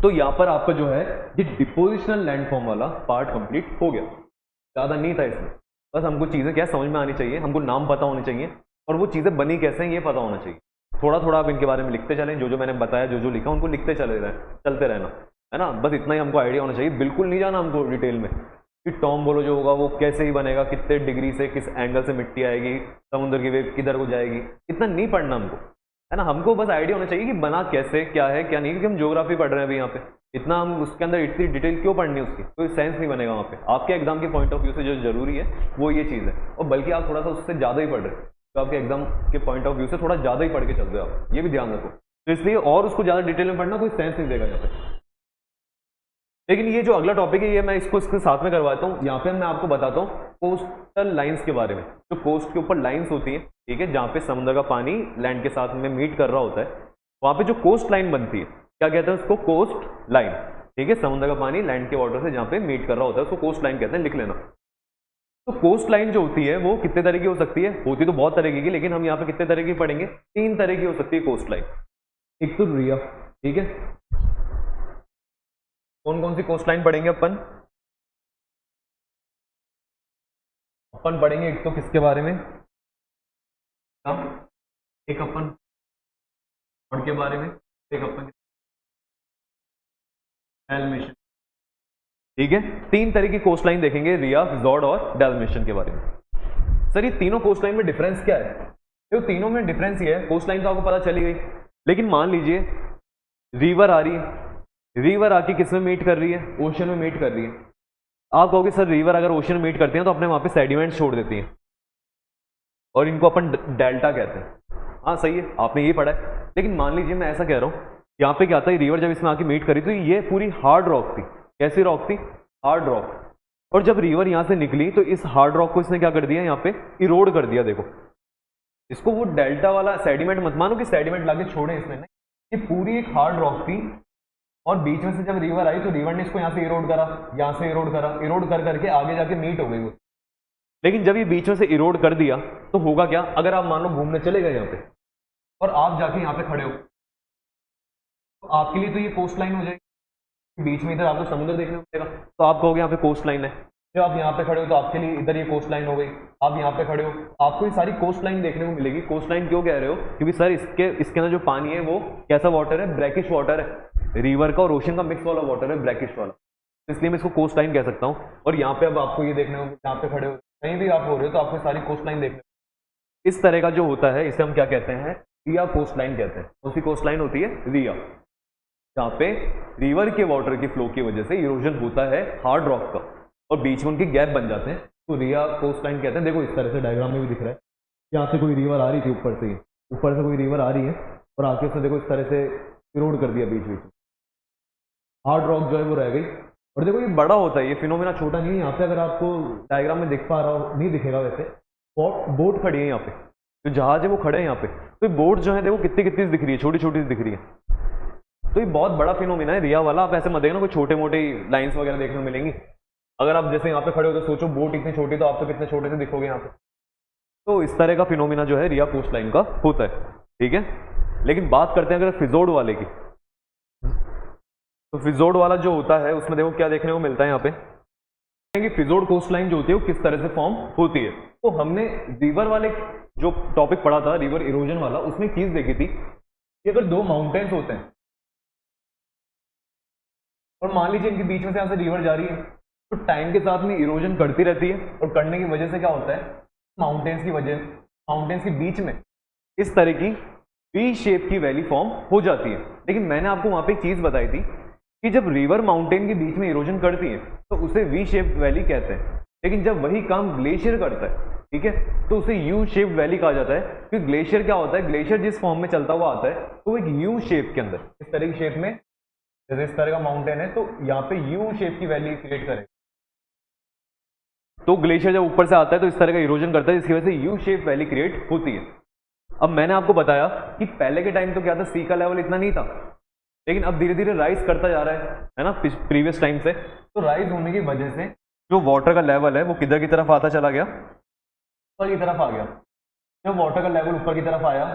तो यहाँ पर आपका जो है ये डिपोजिशनल लैंडफॉर्म वाला पार्ट कंप्लीट हो गया, ज्यादा नहीं था इसमें, बस हमको चीजें क्या समझ में आनी चाहिए, हमको नाम पता होने चाहिए, और वो चीजें बनी कैसे हैं ये पता होना चाहिए। थोड़ा थोड़ा आप इनके बारे में लिखते चलें, जो जो मैंने बताया, जो जो लिखा उनको लिखते चलते रहना, है ना, बस इतना ही हमको आइडिया होना चाहिए, बिल्कुल नहीं जाना हमको डिटेल में कि टॉम बोलो जो होगा वो कैसे ही बनेगा, कितने डिग्री से किस एंगल से मिट्टी आएगी, समुद्र की वेव किधर को जाएगी, इतना नहीं पढ़ना हमको, है ना। हमको बस आइडिया होना चाहिए कि बना कैसे, क्या है क्या नहीं, क्योंकि हम ज्योग्राफी पढ़ रहे हैं अभी यहाँ पे, इतना हम उसके अंदर इतनी डिटेल क्यों पढ़नी है, उसकी कोई सेंस नहीं बनेगा वहाँ पे। आपके एग्जाम के पॉइंट ऑफ व्यू से जो जरूरी है वो ये चीज़ है, और बल्कि आप थोड़ा सा उससे ज़्यादा ही पढ़ रहे हैं, तो आपके एग्जाम के पॉइंट ऑफ व्यू से थोड़ा ज़्यादा ही पढ़ के चलते हो आप, ये भी ध्यान रखो। तो इसलिए और उसको ज़्यादा डिटेल में पढ़ना कोई सेंस नहीं देगा यहाँ पे। लेकिन ये जो अगला टॉपिक है ये मैं इसको इसके साथ में करवाता हूँ। यहाँ पे मैं आपको बताता हूँ कोस्टल लाइंस के बारे में, जो कोस्ट के ऊपर लाइंस होती है, ठीक है, जहाँ पे समुद्र का पानी लैंड के साथ में मीट कर रहा होता है, वहाँ पे जो कोस्ट लाइन बनती है, क्या कहते हैं उसको, कोस्ट लाइन, ठीक है, समुद्र का पानी लैंड के वाटर से जहाँ पे मीट कर रहा होता है उसको कोस्ट लाइन कहते हैं, लिख लेना। तो कोस्ट लाइन जो होती है वो कितने तरह की हो सकती है, होती तो बहुत तरह की, लेकिन हम यहाँ पे कितने तरह की पढ़ेंगे, 3 तरह की हो सकती है कोस्ट लाइन। एक तो रिया, ठीक है, कौन कौन सी कोस्ट लाइन पढ़ेंगे अपन पढ़ेंगे, एक तो किसके बारे में, एक अपन और के बारे में, एक अपन डैल्मेशियन, ठीक है। 3 तरह की कोस्ट लाइन देखेंगे, रिया, फिजोर्ड और डैल्मेशियन के बारे में। सर ये तीनों कोस्ट लाइन में डिफरेंस क्या है, तो तीनों में डिफरेंस ये है, कोस्ट लाइन तो आपको पता चली गई, लेकिन मान लीजिए रिवर आ रही है, रिवर आके किस में मीट कर रही है, ओशन में मीट कर रही है। आप कहोगे सर रिवर अगर ओशन में मीट करती है तो अपने वहां पे सेडिमेंट छोड़ देती है, और इनको अपन डेल्टा कहते हैं। हाँ सही है, आपने ये पढ़ा है, लेकिन मान लीजिए मैं ऐसा कह रहा हूँ, यहाँ पे क्या था, रिवर जब इसमें आके मीट करी तो ये पूरी हार्ड रॉक थी। कैसी रॉक थी, हार्ड रॉक, और जब रिवर यहाँ से निकली तो इस हार्ड रॉक को इसने क्या कर दिया, यहाँ पे इरोड कर दिया। देखो इसको वो डेल्टा वाला सेडिमेंट मत मानो कि सेडिमेंट लाके छोड़े इसने, नहीं, ये पूरी एक हार्ड रॉक थी, और बीच में से जब रिवर आई तो रिवर ने इसको यहाँ से इरोड करा, यहाँ से इरोड करा, इरोड कर करके आगे जाके मीट हो गई वो। लेकिन जब ये बीच में से इरोड कर दिया तो होगा क्या, अगर आप मान लो घूमने चले गए यहाँ पे और आप जाके यहाँ पे खड़े हो, तो आपके लिए तो ये कोस्ट लाइन हो जाएगी, बीच में इधर आपको समुद्र देखने को मिलेगा, तो आप कहोगे यहाँ पे कोस्ट लाइन है। जब आप यहाँ पे खड़े हो तो आपके लिए इधर ये कोस्ट लाइन हो गई, आप यहाँ पे खड़े हो, आपको ये सारी कोस्ट लाइन देखने को मिलेगी। कोस्ट लाइन क्यों कह रहे हो, क्योंकि सर इसके अंदर जो पानी है वो कैसा वाटर है, ब्रैकिश वाटर है, रिवर का और ओशन का मिक्स वाला वाटर है, ब्रैकिश वाला, इसलिए मैं इसको कोस्ट लाइन कह सकता हूँ। और यहाँ पे अब आपको ये देखने को, यहाँ पे खड़े हो, कहीं भी आप हो रहे हो तो आपको सारी कोस्ट लाइन देखने इस तरह का जो होता है इसे हम क्या कहते हैं, रिया कोस्ट लाइन कहते हैं। कौन सी कोस्ट लाइन होती है, रिया, जहाँ पे रिवर के वाटर की फ्लो की वजह से इरोजन होता है हार्ड रॉक का और बीच में उनके गैप बन जाते हैं, तो रिया कोस्ट लाइन कहते हैं। देखो इस तरह से डायग्राम में भी दिख रहा है, यहाँ से कोई रिवर आ रही थी ऊपर से कोई रिवर आ रही है और आके उसने देखो इस तरह से इरोड कर दिया बीच बीच में, हार्ड रॉक जो है वो रह गई। और देखो ये बड़ा होता है, ये फिनोमेना छोटा नहीं है। यहाँ पे अगर आपको डायग्राम में दिख पा रहा हो, नहीं दिखेगा वैसे, बोट खड़ी है यहाँ पे, जो जहाज है वो खड़े हैं यहाँ पे, तो ये बोट जो है देखो कितनी कितनी दिख रही है, छोटी छोटी दिख रही है। तो ये बहुत बड़ा फिनोमेना है रिया वाला। आप ऐसे मत देखना कोई छोटे मोटे लाइंस वगैरह देखने को मिलेंगी। अगर आप जैसे यहाँ पे खड़े हो तो सोचो बोट इतनी छोटी, तो आप तो कितने छोटे से दिखोगे यहाँ पे। तो इस तरह का फिनोमेना जो है रिया कोस्ट लाइन का होता है, ठीक है। लेकिन बात करते हैं अगर फिजोर्ड वाले की, तो फिजोर्ड वाला जो होता है उसमें देखो क्या देखने को मिलता है यहाँ पे कि फिजोर्ड कोस्ट लाइन जो होती है वो किस तरह से फॉर्म होती है। तो हमने रिवर वाले जो टॉपिक पढ़ा था, रिवर इरोजन वाला, उसमें एक चीज देखी थी कि अगर दो माउंटेन्स होते हैं और मान लीजिए इनके बीच में से यहाँ से रिवर जा रही है, तो टाइम के साथ में इरोजन करती रहती है और करने की वजह से क्या होता है, माउंटेन्स के बीच में इस तरह की वी शेप की वैली फॉर्म हो जाती है। लेकिन मैंने आपको वहां पे एक चीज बताई थी कि जब रिवर माउंटेन के बीच में इरोजन करती है तो उसे वी शेप वैली कहते हैं, लेकिन जब वही काम ग्लेशियर करता है, ठीक है, तो उसे यू शेप वैली कहा जाता है। क्योंकि ग्लेशियर क्या होता है, ग्लेशियर जिस फॉर्म में चलता हुआ आता है तो एक यू शेप के अंदर, इस तरह की शेप में, जैसे इस तरह का माउंटेन है तो यहाँ पे यू शेप की वैली क्रिएट करेगा। तो ग्लेशियर जब ऊपर से आता है तो इस तरह का इरोजन करता है, जिसकी वजह से यू शेप वैली क्रिएट होती है। अब मैंने आपको बताया कि पहले के टाइम तो क्या था, सी का लेवल इतना नहीं था, लेकिन अब धीरे धीरे राइज करता जा रहा है ना, प्रीवियस टाइम से। तो राइज होने की वजह से जो वाटर का लेवल है वो किधर की तरफ आता चला गया, ऊपर की तरफ आ गया। जब वाटर का लेवल ऊपर की तरफ आया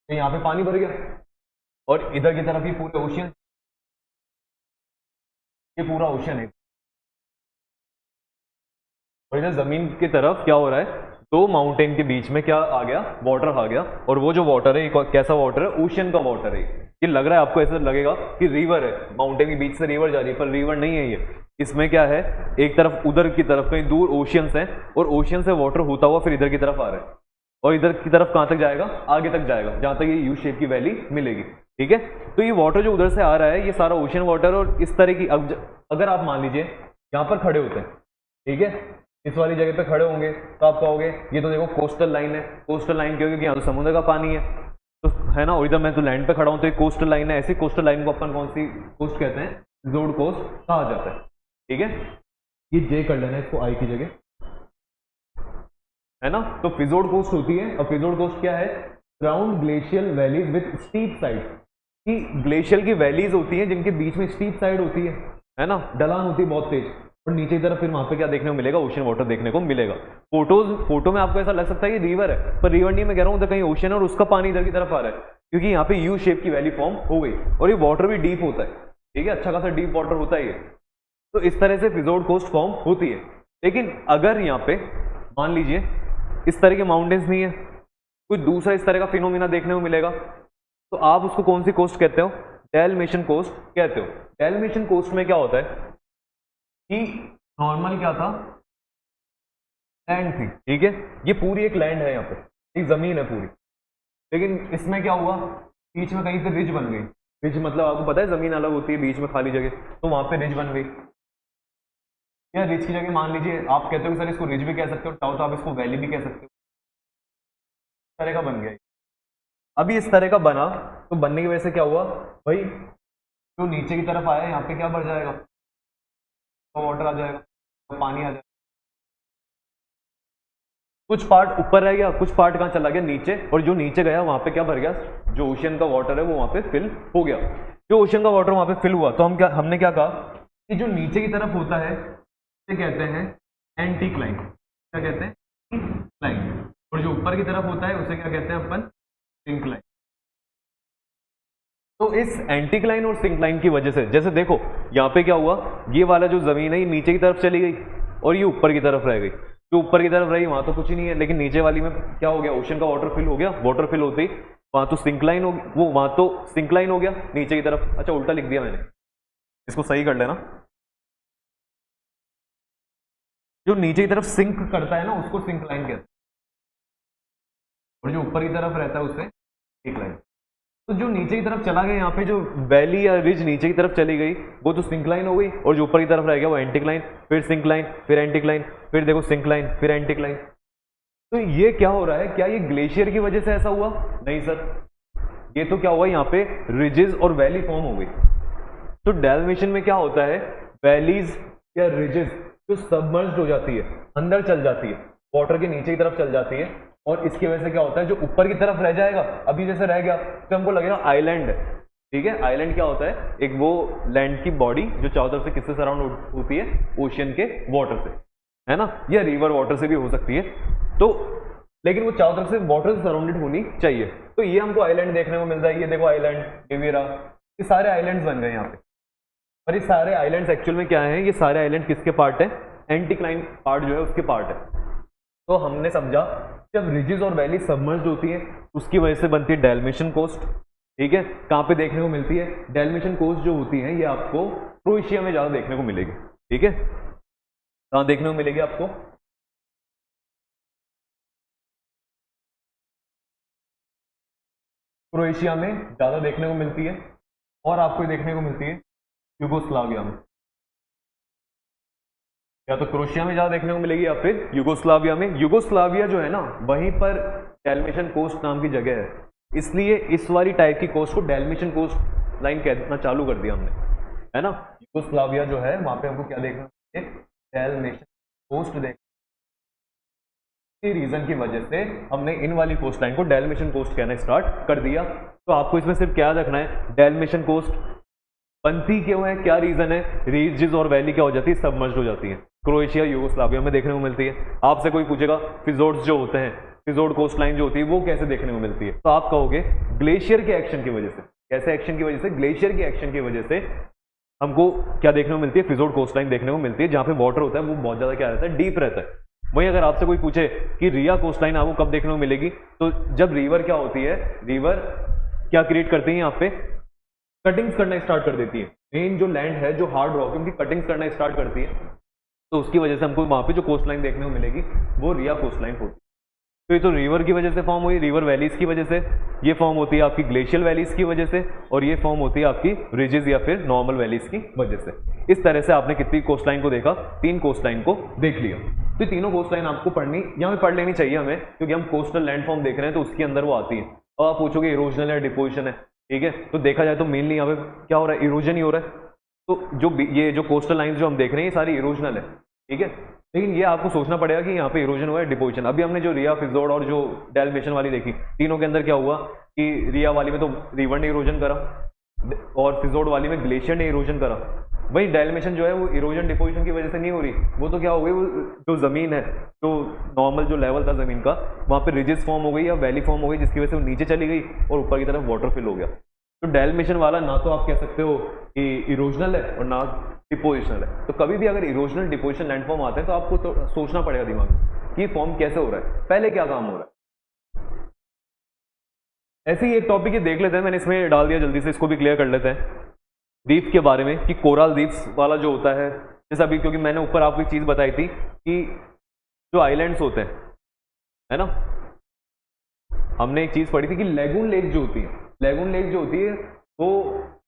तो यहाँ पे पानी भर गया और इधर की तरफ ही पूरे ओशियन, ये पूरा ओशियन है। और इधर जमीन की तरफ क्या हो रहा है, दो माउंटेन के बीच में क्या आ गया, वाटर आ गया। और वो जो वाटर है कैसा वाटर है, ओशियन का वाटर है। ये लग रहा है आपको, ऐसा लगेगा कि रिवर है, माउंटेन के बीच से रिवर जा रही है, पर रिवर नहीं है ये। इसमें क्या है, एक तरफ उधर की तरफ कहीं दूर ओशियंस है और ओशियन से वाटर होता हुआ फिर इधर की तरफ आ रहा है और इधर की तरफ कहां तक जाएगा, आगे तक जाएगा, जहां तक ये यू शेप की वैली मिलेगी, ठीक है। तो ये वाटर जो उधर से आ रहा है ये सारा ओशियन वाटर। और इस तरह की, अब अगर आप मान लीजिए यहाँ पर खड़े होते हैं, ठीक है, इस वाली जगह पे खड़े होंगे तो आप कहोगे ये तो देखो कोस्टल लाइन है। कोस्टल लाइन क्यों, क्योंकि यहाँ तो समुद्र का पानी है, तो है ना, और इधर मैं तो लैंड पे खड़ा हूँ, तो ये कोस्टल लाइन है। ऐसी कोस्टल लाइन को अपन कौन सी कोस्ट कहते हैं, फिजोर्ड कोस्ट कहा जाता है, ठीक है। ये जे कर लेना इसको आई की जगह, है ना। तो फिजोर्ड कोस्ट होती है। और फिजोर्ड कोस्ट क्या है, ground glacial valleys with steep side, कि ग्लेशियल की वैलीज होती है जिनके बीच में स्टीप साइड होती है ना, ढलान होती है बहुत तेज, और नीचे की तरफ फिर वहां पे क्या देखने को मिलेगा, ओशन वाटर देखने को मिलेगा। फोटो में आपको ऐसा लग सकता है कि रिवर है, पर रिवर नहीं, मैं कह रहा हूँ उधर कहीं ओशन है और उसका पानी इधर की तरफ आ रहा है, क्योंकि यहाँ पे यू शेप की वैली फॉर्म हो गई। और ये वाटर भी डीप होता है, ठीक है, अच्छा खासा डीप वाटर होता है ये। तो इस तरह से फिजोर्ड कोस्ट फॉर्म होती है। लेकिन अगर यहाँ पे मान लीजिए इस तरह के माउंटेन्स नहीं है, कोई दूसरा इस तरह का फिनोमिना देखने को मिलेगा, तो आप उसको कौन सी कोस्ट कहते हो, डेल्मेशियन कोस्ट कहते हो। डेल्मेशियन कोस्ट में क्या होता है कि नॉर्मल क्या था, लैंड थी, ठीक है, ये पूरी एक लैंड है, यहाँ पे एक जमीन है पूरी, लेकिन इसमें क्या हुआ, बीच में कहीं पे रिज बन गई। रिज मतलब आपको पता है जमीन अलग होती है, बीच में खाली जगह, तो वहां पे रिज बन गई। या रिज की जगह मान लीजिए आप कहते हो सर इसको रिज भी कह सकते हो, चाहो तो आप इसको वैली भी कह सकते हो, इस तरह का बन गया। अभी इस तरह का बना, तो बनने की वजह से क्या हुआ भाई, जो नीचे की तरफ आया यहाँ पे क्या बढ़ जाएगा, तो वाटर आ जाएगा, तो पानी आ जाएगा। कुछ पार्ट ऊपर रह गया, कुछ पार्ट कहाँ चला गया, नीचे, और जो नीचे गया वहां पे क्या भर गया, जो ओशियन का वाटर है वो वहां पे फिल हो गया। जो ओशियन का वाटर वहां पे फिल हुआ, तो हमने क्या कहा कि जो नीचे की तरफ होता है उसे कहते हैं एंटीक्लाइन, क्या कहते हैं, क्लाइन, और जो ऊपर की तरफ होता है उसे क्या कहते हैं अपन, सिंक्लाइन। तो इस एंटीक्लाइन और सिंक्लाइन की वजह से, जैसे देखो यहाँ पे क्या हुआ, ये वाला जो जमीन है ये नीचे की तरफ चली गई और ये ऊपर की तरफ रह गई। जो ऊपर की तरफ रही वहां तो कुछ ही नहीं है, लेकिन नीचे वाली में क्या हो गया, ओशन का वाटर फिल हो गया। वाटर फिल होते ही वहां तो सिंक्लाइन हो, वो वहां तो सिंक्लाइन हो गया नीचे की तरफ। अच्छा उल्टा लिख दिया मैंने, इसको सही कर लेना। जो नीचे की तरफ सिंक करता है ना उसको सिंक लाइन कहते हैं, और जो ऊपर की तरफ रहता है उसे सिंक लाइन। तो जो नीचे की तरफ चला गया, यहाँ पे जो वैली या रिज नीचे की तरफ चली गई वो तो सिंक लाइन हो गई, और जो ऊपर की तरफ रह गया वो एंटिक लाइन, फिर सिंक लाइन, फिर एंटिक लाइन, फिर देखो सिंक लाइन, फिर एंटिक लाइन। तो ये क्या हो रहा है, क्या ये ग्लेशियर की वजह से ऐसा हुआ? नहीं सर, ये तो क्या हुआ, यहाँ पे रिजेस और वैली फॉर्म हो गई। तो डेल्मेशन में क्या होता है, वैलीज या रिजेस जो सबमर्ज्ड हो जाती है, अंदर चल जाती है, वाटर के नीचे की तरफ चल जाती है, और इसकी वजह से क्या होता है, जो ऊपर की तरफ रह जाएगा, अभी जैसे रह गया तो हमको लगेगा आइलैंड है, ठीक है। आइलैंड क्या होता है, एक वो लैंड की बॉडी जो चारों तरफ से किससे सराउंड होती है, ओशियन के वाटर से, है ना, या रिवर वाटर से भी हो सकती है। तो लेकिन वो चारों तरफ से वाटर से सराउंडेड होनी चाहिए। तो ये हमको आइलैंड देखने को मिलता है, ये देखो आइलैंड, रिविरा, ये सारे आइलैंड्स बन गए यहाँ पे। और ये सारे आइलैंड्स एक्चुअल में क्या है, ये सारे आइलैंड किसके पार्ट है, एंटीक्लाइन पार्ट जो है उसके पार्ट है। तो हमने समझा जब रिजेस और वैली सबमर्ज्ड होती है उसकी वजह से बनती है डेल्मेशन कोस्ट, ठीक है। कहाँ पे देखने को मिलती है, डेल्मेशन कोस्ट जो होती है ये आपको क्रोएशिया में ज्यादा देखने को मिलेगी, ठीक है। कहाँ देखने को मिलेगी आपको, क्रोएशिया में ज्यादा देखने को मिलती है, और आपको देखने को मिलती है यूगोस्लाविया में, या तो क्रोएशिया में ज्यादा देखने को मिलेगी या फिर यूगोस्लाविया में। यूगोस्लाविया जो है ना वहीं पर डेल्मेशन कोस्ट नाम की जगह है, इसलिए इस वाली टाइप की कोस्ट को डेल्मेशन कोस्ट लाइन कहना चालू कर दिया हमने, है ना। यूगोस्लाविया जो है वहां पे हमको क्या देखना चाहिए, डेल्मेशन कोस्ट देख, रीजन की वजह से हमने इन वाली कोस्ट लाइन को डेल्मेशन कोस्ट कहना स्टार्ट कर दिया। तो आपको इसमें सिर्फ क्या रखना है, डेल्मेशन कोस्ट बनती क्यों है, क्या रीजन है, रीजेस और वैली क्या हो जाती है, सबमर्ज्ड हो जाती है। क्रोएशिया यूगोस्लाविया में देखने को मिलती है। आपसे कोई पूछेगा फिजोर्ड्स जो होते हैं, फिजोर्ड कोस्ट लाइन जो होती है वो कैसे देखने को मिलती है, तो आप कहोगे ग्लेशियर के एक्शन की वजह से। कैसे एक्शन की वजह से, ग्लेशियर के एक्शन की वजह से हमको क्या देखने को मिलती है, फिजोर्ड कोस्ट लाइन देखने को मिलती है, जहां पे वाटर होता है वो बहुत ज्यादा क्या रहता है, डीप रहता है। वहीं अगर आपसे कोई पूछे कि रिया कोस्ट लाइन आपको कब देखने को मिलेगी, तो जब रिवर क्या होती है, रिवर क्या क्रिएट करती है, यहाँ पे कटिंग्स करना स्टार्ट कर देती है। मेन जो लैंड है, जो हार्ड रॉक है, उनकी कटिंग्स करना स्टार्ट करती है, तो उसकी वजह से हमको वहां पे जो कोस्ट लाइन देखने को मिलेगी वो रिया कोस्ट लाइन होती है। तो ये तो रिवर की वजह से फॉर्म हुई, रिवर वैलीज की वजह से। ये फॉर्म होती है आपकी ग्लेशियल वैलीज की वजह से, और ये फॉर्म होती है आपकी रिजेस या फिर नॉर्मल वैलीज की वजह से। इस तरह से आपने कितनी कोस्ट लाइन को देखा, 3 कोस्ट लाइन को देख लिया। तो तीनों कोस्ट लाइन आपको पढ़नी, यहाँ पे पढ़ लेनी चाहिए हमें, क्योंकि हम कोस्टल लैंडफॉर्म देख रहे हैं तो उसके अंदर वो आती है। और आप पूछोगे इरोजनल या डिपोजिशन है, ठीक है। तो देखा जाए तो मेनली यहाँ पे क्या हो रहा है, इरोजन ही हो रहा है। तो जो ये जो कोस्टल लाइंस जो हम देख रहे हैं ये सारी इरोजनल है, ठीक है। लेकिन ये आपको सोचना पड़ेगा कि यहाँ पे इरोजन हुआ है, डिपोजिशन। अभी हमने जो रिया, फिजोर्ड और जो डेल्मेशन वाली देखी, तीनों के अंदर क्या हुआ कि रिया वाली में तो रिवर ने इरोजन करा, और फिजोर्ड वाली में ग्लेशियर ने इरोजन करा। वही डेल्मेशन जो है वो इरोजन डिपोजिशन की वजह से नहीं हो रही, वो तो क्या हो गई, वो जो जमीन है, जो नॉर्मल जो लेवल था जमीन का, वहां पे रिजेस फॉर्म हो गई या वैली फॉर्म हो गई, जिसकी वजह से वो नीचे चली गई और ऊपर की तरफ वाटर फिल हो गया। तो डेल्मेशन वाला ना तो आप कह सकते हो कि इरोजनल है और ना डिपोजिशनल है। तो कभी भी अगर इरोजनल डिपोजिशन लैंडफॉर्म आते हैं तो आपको तो सोचना पड़ेगा दिमाग में कि फॉर्म कैसे हो रहा है, पहले क्या काम हो रहा है। ऐसे ही एक टॉपिक ये देख लेते हैं, मैंने इसमें डाल दिया, जल्दी से इसको भी क्लियर कर लेते हैं रीफ के बारे में, कि कोरल रीफ्स वाला जो होता है, जैसे अभी क्योंकि मैंने ऊपर आपको एक चीज बताई थी कि जो आइलैंड्स होते हैं, है ना, हमने एक चीज पढ़ी थी कि लेगून लेक जो होती है, लेगून लेक जो होती है वो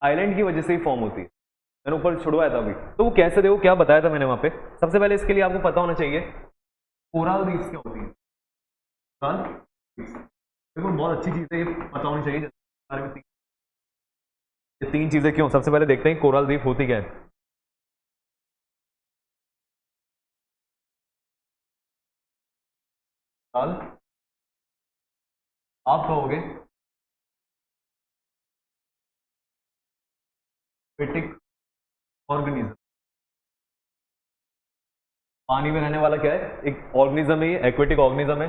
आइलैंड की वजह से ही फॉर्म होती है। मैंने ऊपर छुड़वाया था अभी, तो वो कैसे, देखो क्या बताया था मैंने वहां पे। सबसे पहले इसके लिए आपको पता होना चाहिए कोरल रीफ्स क्या होती है। कोरल रीफ्स देखो बहुत अच्छी चीज है, ये पता होनी चाहिए बारे में। ये 3 चीजें क्यों, सबसे पहले देखते हैं कोरल रीफ होती क्या है। कोरल, आप कहोगे एक्वेटिक ऑर्गेनिज्म, पानी में रहने वाला क्या है, एक ऑर्गेनिज्म है, ये एक्वेटिक ऑर्गेनिज्म है।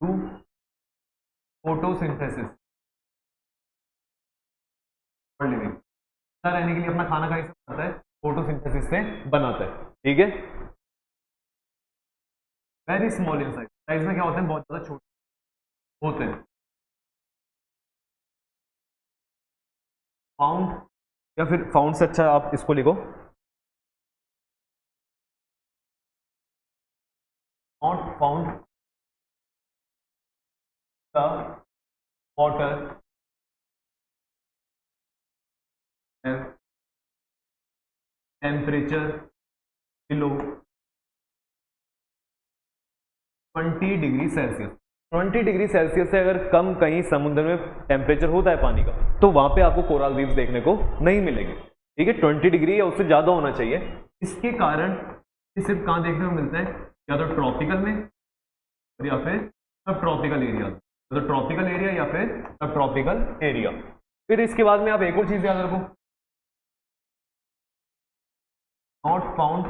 टू फोटोसिंथेसिस फॉर लिविंग, रहने के लिए अपना खाना कैसे बनाता है, फोटोसिंथेसिस से बनाता है, ठीक है। Very small in size, size में क्या होते हैं, बहुत ज्यादा छोटे होते हैं। फाउंड, या फिर फाउंड से अच्छा आप इसको लिखो the water have temperature below 20 degree Celsius. 20 degree Celsius से अगर कम कहीं समुद्र में टेम्परेचर होता है पानी का तो वहां पे आपको कोरल रीफ्स देखने को नहीं मिलेंगे। ठीक है, 20 डिग्री या उससे ज्यादा होना चाहिए। इसके कारण ये सिर्फ कहाँ देखने को मिलता है, या तो ट्रॉपिकल में और या फिर सब ट्रॉपिकल एरिया, तो ट्रॉपिकल एरिया या फिर सब ट्रॉपिकल एरिया। फिर इसके बाद में आप एक और चीज याद रखो, नॉट फाउंड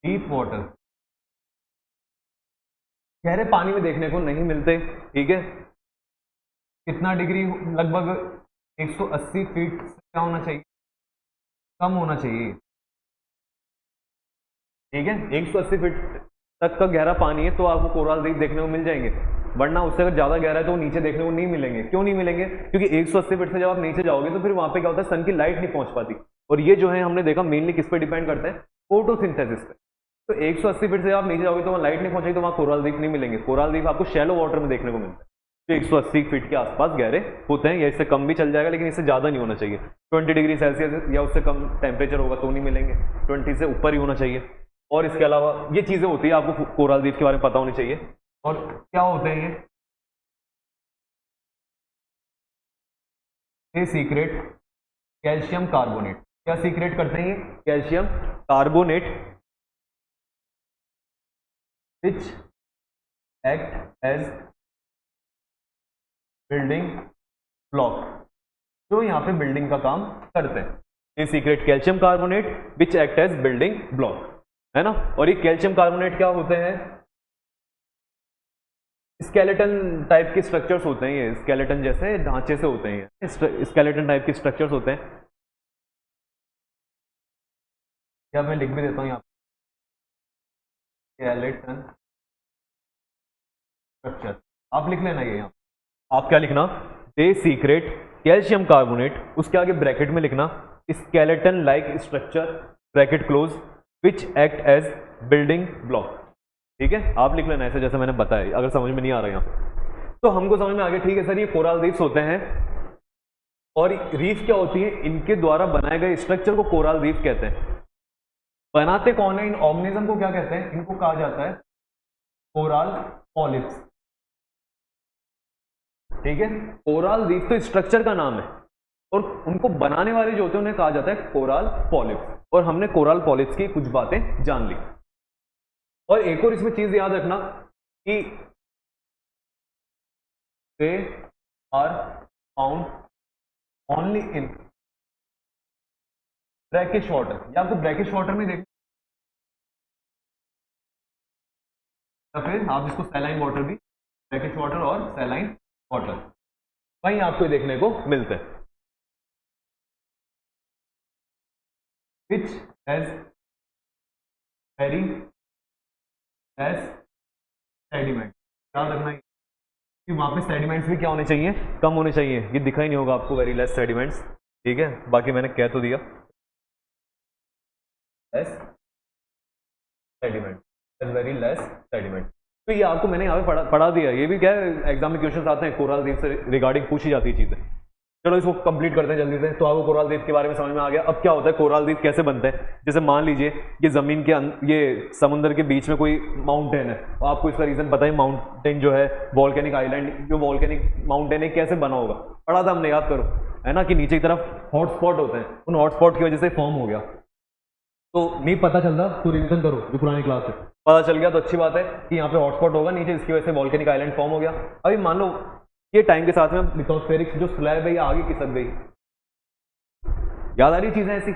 डीप वाटर, गहरे पानी में देखने को नहीं मिलते। ठीक है, कितना डिग्री, लगभग 180 फीट से क्या होना चाहिए, कम होना चाहिए। ठीक है, 180 फीट तक का गहरा पानी है तो आपको कोरल रीफ देखने को मिल जाएंगे, वरना उससे अगर ज्यादा गहरा है तो वो नीचे देखने को नहीं मिलेंगे। क्यों नहीं मिलेंगे, क्योंकि 180 फीट से जब आप नीचे जाओगे तो फिर वहां पे क्या होता है, सन की लाइट नहीं पहुंच पाती, और ये जो है हमने देखा मेनली किस पे डिपेंड करता है, फोटोसिंथेसिस पे। तो 180 फीट से आप नीचे जाओगे तो वहाँ लाइट नहीं पहुंचेगी, तो वहाँ कोरल रीफ नहीं मिलेंगे। कोरल रीफ आपको शैलो वाटर में देखने को मिलता है, तो 180 फीट के आसपास गहरे होते हैं, या इससे कम भी चल जाएगा, लेकिन इससे ज़्यादा नहीं होना चाहिए। 20 डिग्री सेल्सियस या उससे कम टेम्परेचर होगा तो नहीं मिलेंगे, 20 से ऊपर ही होना चाहिए। और इसके अलावा ये चीज़ें होती है, आपको कोरल रीफ के बारे में पता होनी चाहिए। और क्या होते हैं ये सीक्रेट कैल्शियम कार्बोनेट, क्या सीक्रेट करते हैं ये, calcium carbonate, which act as building block, जो यहाँ पे बिल्डिंग का काम करते हैं। ये secrete calcium carbonate which act as building block, है ना। और ये कैल्शियम कार्बोनेट क्या होते हैं, स्केलेटन टाइप के स्ट्रक्चर्स होते हैं, ये स्केलेटन जैसे ढांचे से होते हैं, ये स्केलेटन टाइप के स्ट्रक्चर्स होते हैं। क्या मैं लिख भी देता हूँ यहाँ, स्केलेटन स्ट्रक्चर, आप लिख लेना ये यहाँ। आप क्या लिखना, दे सीक्रेट कैल्शियम कार्बोनेट, उसके आगे ब्रैकेट में लिखना skeleton like structure bracket close which act as building block. ठीक है, आप लिख लेना ऐसे जैसे मैंने बताया, अगर समझ में नहीं आ रहा यहाँ तो हमको समझ में आ गया। ठीक है सर, ये कोरल रीफ्स होते हैं, और रीफ क्या होती है, इनके द्वारा बनाए गए स्ट्रक्चर को कोरल रीफ कहते हैं। बनाते कौन है, इन ऑर्गेनिज्म को क्या कहते हैं, इनको कहा जाता है कोरल पॉलिप्स। ठीक है, कोरल रीफ तो स्ट्रक्चर का नाम है, और उनको बनाने वाले जो होते हैं उन्हें कहा जाता है कोरल पॉलिप्स। और हमने कोरल पॉलिप्स की कुछ बातें जान ली। और एक और इसमें चीज याद रखना कि they are found only in brackish water, या आपको ब्रैकिश वाटर में देख, या फिर आप इसको सैलाइन वाटर भी, ब्रैकिश वाटर और सैलाइन वाटर वहीं आपको देखने को मिलते हैं। Which has very less sediment, याद रखना कि वहां पे सेडिमेंट्स भी क्या होने चाहिए, कम होने चाहिए। ये दिखा ही नहीं होगा आपको, वेरी लेस सेडिमेंट्स। ठीक है, बाकी मैंने कह तो दिया, less sediment, very less sediment. तो ये आपको मैंने यहाँ पे पढ़ा दिया। ये भी क्या है, एग्जाम में क्वेश्चन आते हैं कोरल रीफ से रिगार्डिंग पूछी जाती है चीजें। चलो इसको कंप्लीट करते हैं जल्दी से। तो आपको कोरल रीफ के बारे में समझ में आ गया। अब क्या होता है, कोरल रीफ कैसे बनते हैं, जैसे मान लीजिए ये जमीन के ये समुद्र के बीच में कोई माउंटेन है, और आपको इसका रीजन पता है, माउंटेन जो है वॉल्केनिक आइलैंड, जो वॉल्केनिक माउंटेन है कैसे बना होगा, पढ़ा था हमने, याद करो, है ना, कि नीचे की तरफ हॉटस्पॉट होते हैं, उन हॉटस्पॉट की वजह से फॉर्म हो गया। तो नहीं पता चलता तो रिविजन करो, जो पुरानी क्लास है, पता चल गया तो अच्छी बात है कि यहाँ पे हॉटस्पॉट होगा नीचे, इसकी वजह से वॉल्केनिक आइलैंड फॉर्म हो गया। अभी मान लो ये टाइम के साथ में लिथोस्फेरिक जो स्लैब है ये आगे खिसक गई, याद आ रही चीजें ऐसी,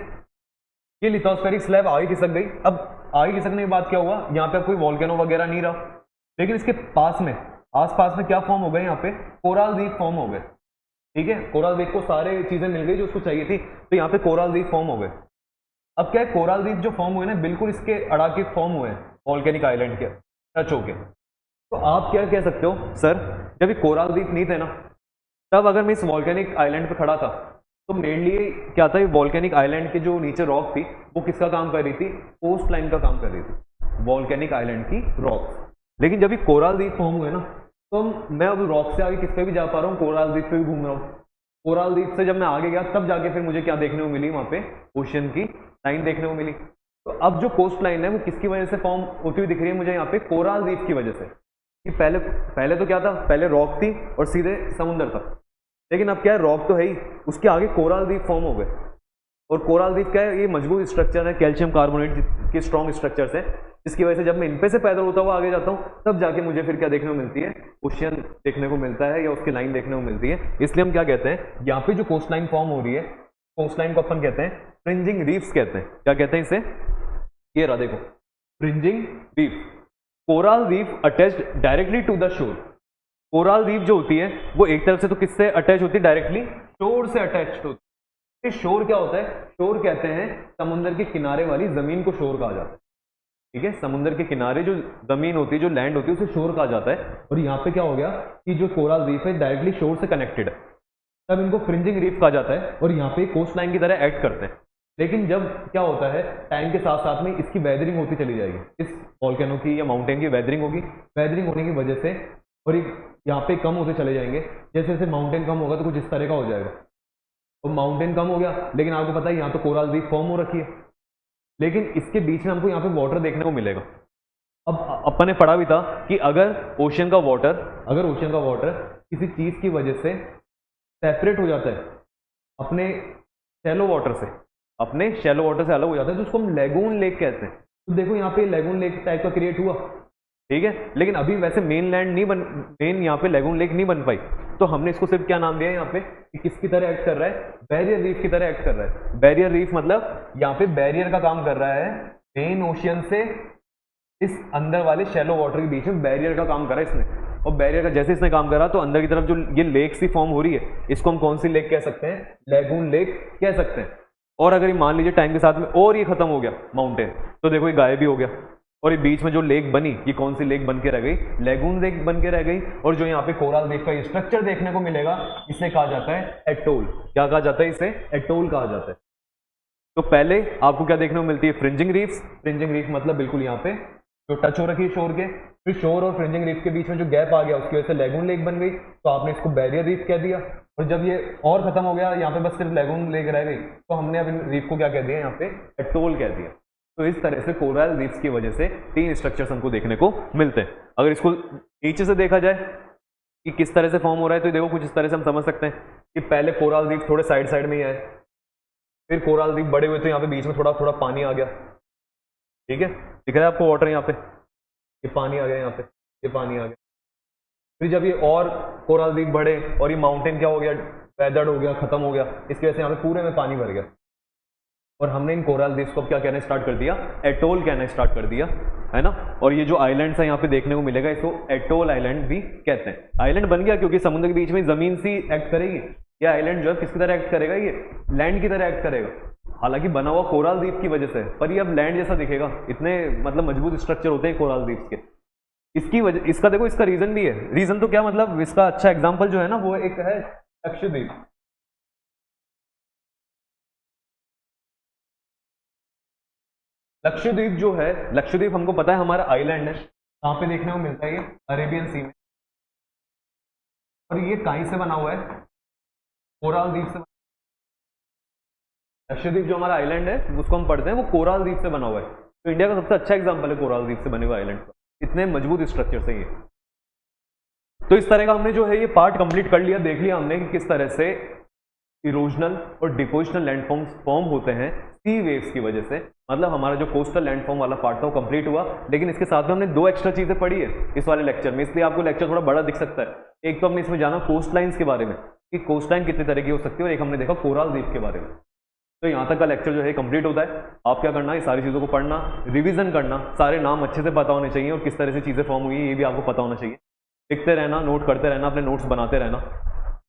ये लिथोस्फेरिक स्लैब आगे खिसक गई। अब आगे खिसकने के बाद क्या हुआ, यहाँ पे कोई वॉल्केनो वगैरह नहीं रहा, लेकिन इसके पास में आसपास में क्या फॉर्म हो गए, यहाँ पे कोरल रीफ फॉर्म हो गए। ठीक है, कोरल रीफ को सारे चीजें मिल गई जो उसको चाहिए थी, तो यहाँ पे कोरल रीफ फॉर्म हो गए। अब क्या है, कोरल रीफ जो फॉर्म हुए ना, बिल्कुल इसके अड़ा के फॉर्म हुए हैं वॉल्केनिक आइलैंड के टच होके। तो आप क्या कह सकते हो, सर जब ये कोरल रीफ नहीं थे ना, तब अगर मैं इस वॉल्केनिक आइलैंड पे खड़ा था तो मेरे लिए क्या था, ये वॉल्केनिक आइलैंड के जो नीचे रॉक थी वो किसका काम कर रही थी, कोस्ट लाइन का काम कर रही थी, वॉल्केनिक आइलैंड की रॉक। लेकिन जब ये कोरल रीफ फॉर्म हुए ना, तो मैं अब रॉक से आगे किस पे भी जा पा रहा हूँ, कोरल रीफ पे भी घूम रहा हूँ। कोरल रीफ से जब मैं आगे गया तब जाके फिर मुझे क्या देखने को मिली, वहां पे ओशियन की लाइन देखने को मिली। तो अब जो कोस्ट लाइन है वो किसकी वजह से फॉर्म होती हुई दिख रही है मुझे यहाँ पे, कोरल रीफ की वजह से। कि पहले तो क्या था, पहले रॉक थी और सीधे समुद्र था, लेकिन अब क्या है, रॉक तो है ही, उसके आगे कोरल रीफ फॉर्म हो गए। और कोरल रीफ क्या है, ये मजबूत स्ट्रक्चर है, कैल्शियम कार्बोनेट के स्ट्रॉन्ग स्ट्रक्चर्स है, जिसकी वजह से जब मैं इन पे से पैदल होता हुआ आगे जाता हूँ तब जाके मुझे फिर क्या देखने को मिलती है, ओशियन देखने को मिलता है या उसकी लाइन देखने को मिलती है। इसलिए हम क्या कहते हैं, यहाँ पे जो कोस्ट लाइन फॉर्म हो रही है, कोस्ट लाइन को अपन कहते हैं फ्रिंजिंग रीफ्स कहते हैं। क्या कहते हैं इसे, ये रहा देखो, fringing reef. Coral reef attached directly to the shore. Coral reef जो होती है वो एक तरफ से तो किससे अटैच होती है, डायरेक्टली शोर से अटैच होती है। शोर क्या होता है, शोर कहते हैं समुद्र के किनारे वाली जमीन को शोर कहा जाता है। ठीक है, समुद्र के किनारे जो जमीन होती है, जो लैंड होती है, उसे शोर कहा जाता है। और यहाँ पे क्या हो गया कि जो कोरल रीफ है डायरेक्टली शोर से कनेक्टेड है, तब इनको फ्रिंजिंग रीफ कहा जाता है और यहाँ पे कोस्ट लाइन की तरह एक्ट करते हैं। लेकिन जब क्या होता है, टाइम के साथ साथ में इसकी वेदरिंग होती चली जाएगी, इस वॉल्केनो की या माउंटेन की वेदरिंग होगी। वेदरिंग होने की वजह से और यहाँ पे कम होते चले जाएंगे, जैसे जैसे माउंटेन कम होगा तो कुछ इस तरह का हो जाएगा। और माउंटेन कम हो गया, लेकिन आपको पता है यहाँ तो कोरल रीफ फॉर्म हो रखी है, लेकिन इसके बीच में हमको यहाँ पे वाटर देखने को मिलेगा। अब अपन ने पढ़ा भी था कि अगर ओशियन का वाटर किसी चीज की वजह से सेपरेट हो जाता है अपने शैलो वाटर से अलग हो जाता है, तो उसको हम लेगून लेक कहते हैं। तो देखो यहाँ पे लेगून लेक टाइप का क्रिएट हुआ, ठीक है, लेकिन अभी वैसे मेन यहाँ पे लेगून लेक नहीं बन पाई, तो हमने इसको सिर्फ क्या नाम दिया है यहाँ पे, कि किसकी तरह एक्ट कर रहा है, बैरियर रीफ की तरह एक्ट कर रहा है। बैरियर रीफ मतलब यहाँ पे बैरियर का काम कर रहा है, मेन ओशियन से इस अंदर वाले शैलो वाटर के बीच में बैरियर का काम करा है इसने। और बैरियर का जैसे इसने काम करा तो अंदर की तरफ जो ये लेक सी फॉर्म हो रही है, इसको हम कौन सी लेक कह सकते हैं, लेगून लेक कह सकते हैं। और अगर ये मान लीजिए टाइम के साथ में और ये खत्म हो गया माउंटेन, तो देखो ये गायब भी हो गया, और ये बीच में जो लेक बनी, ये कौन सी लेक बन के रह गई, लेगून लेक बन के रह गई। और जो यहाँ पे कोरल रीफ का स्ट्रक्चर देखने को मिलेगा, इसे कहा जाता है एटोल। क्या कहा जाता है इसे, एटोल कहा जाता है। तो पहले आपको क्या देखने को मिलती है, फ्रिंजिंग रीफ्स। फ्रिंजिंग रीफ मतलब बिल्कुल यहाँ पे जो टच हो रखी है शोर के, फिर शोर और फ्रिंजिंग रीफ के बीच में जो गैप आ गया, उसकी वजह से लेगून लेक बन गई, तो आपने इसको बैरियर रीफ कह दिया। और जब ये और खत्म हो गया, यहाँ पे बस सिर्फ लेगून लेक रह गई, तो हमने अब इन रीफ को क्या कह दिया, यहाँ पे एटोल कह दिया। तो इस तरह से कोरल रीफ्स की वजह से तीन स्ट्रक्चर्स हमको देखने को मिलते हैं। अगर इसको नीचे से देखा जाए कि किस तरह से फॉर्म हो रहा है, तो देखो कुछ इस तरह से हम समझ सकते हैं कि पहले कोरल रीफ थोड़े साइड साइड में ही आए, फिर कोरल रीफ बड़े हुए तो यहाँ पे बीच में थोड़ा थोड़ा पानी आ गया। ठीक है, दिख रहा है आपको वाटर, यहाँ पे ये पानी आ गया, यहाँ पे ये पानी आ गया। फिर जब ये और कोरल रीफ बढ़े और ये माउंटेन क्या हो गया, वेदर्ड हो गया, खत्म हो गया, इसकी वजह से यहाँ पे पूरे में पानी भर गया, और हमने इन कोरल रीफ्स को क्या कहना स्टार्ट कर दिया, एटोल कहना स्टार्ट कर दिया, है ना। और ये जो आइलैंड्स है यहाँ पे देखने को मिलेगा, इसको एटोल आइलैंड भी कहते हैं। आइलैंड बन गया क्योंकि समुद्र के बीच में जमीन सी एक्ट करेगी। ये आइलैंड जो है किसकी तरह एक्ट करेगा, ये लैंड की तरह एक्ट करेगा, हालांकि बना हुआ कोरल रीफ की वजह से, पर ये अब लैंड जैसा दिखेगा। इतने मतलब मजबूत स्ट्रक्चर होते हैं कोरल रीफ्स के। इसकी वजह, इसका देखो, इसका रीजन भी है। रीजन तो क्या मतलब, इसका अच्छा एग्जाम्पल जो है ना, वो एक है लक्षद्वीप। लक्षद्वीप जो है, लक्षद्वीप हमको पता है हमारा आइलैंड है, कहाँ पे देखने को मिलता है, ये अरेबियन सी में। और ये कहीं से बना हुआ है, कोरल रीफ से। लक्षद्वीप जो हमारा आइलैंड है उसको हम पढ़ते हैं, वो कोरल रीफ से बना हुआ है। तो इंडिया का सबसे अच्छा एग्जांपल है कोरल रीफ से बने हुए आइलैंड का। इतने मजबूत स्ट्रक्चर से ये। तो इस तरह का हमने जो है ये पार्ट कंप्लीट कर लिया, देख लिया हमने कि किस तरह से इरोजनल और डिपोजिशनल लैंडफॉर्म्स फॉर्म होते हैं सी वेव्स की वजह से। मतलब हमारा जो कोस्टल लैंडफॉर्म वाला पार्ट था वो कंप्लीट हुआ, लेकिन इसके साथ में हमने दो एक्स्ट्रा चीजें पढ़ी है इस वाले लेक्चर में, इसलिए आपको लेक्चर थोड़ा बड़ा दिख सकता है। एक तो हमने इसमें जाना कोस्ट लाइन्स के बारे में कि कोस्ट लाइन कितने तरह की हो सकती है, और एक हमने देखा कोरल रीफ के बारे में। तो यहाँ तक का लेक्चर जो है कंप्लीट होता है। आप क्या करना है, सारी चीज़ों को पढ़ना, रिवीजन करना, सारे नाम अच्छे से पता होने चाहिए और किस तरह से चीज़ें फॉर्म हुई है ये भी आपको पता होना चाहिए। लिखते रहना, नोट करते रहना, अपने नोट्स बनाते रहना।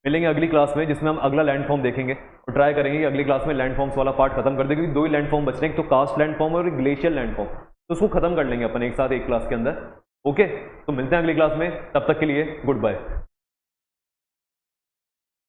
मिलेंगे अगली क्लास में जिसमें हम अगला लैंडफॉर्म देखेंगे और ट्राई करेंगे कि अगली क्लास में लैंडफॉर्म्स वाला पार्ट खत्म कर देंगे, क्योंकि दो ही लैंडफॉर्म बचने, एक तो कास्ट लैंडफॉर्म और ग्लेशियल लैंडफॉर्म, तो उसको खत्म कर लेंगे अपन एक साथ एक क्लास के अंदर। ओके, तो मिलते हैं अगली क्लास में, तब तक के लिए गुड बाय।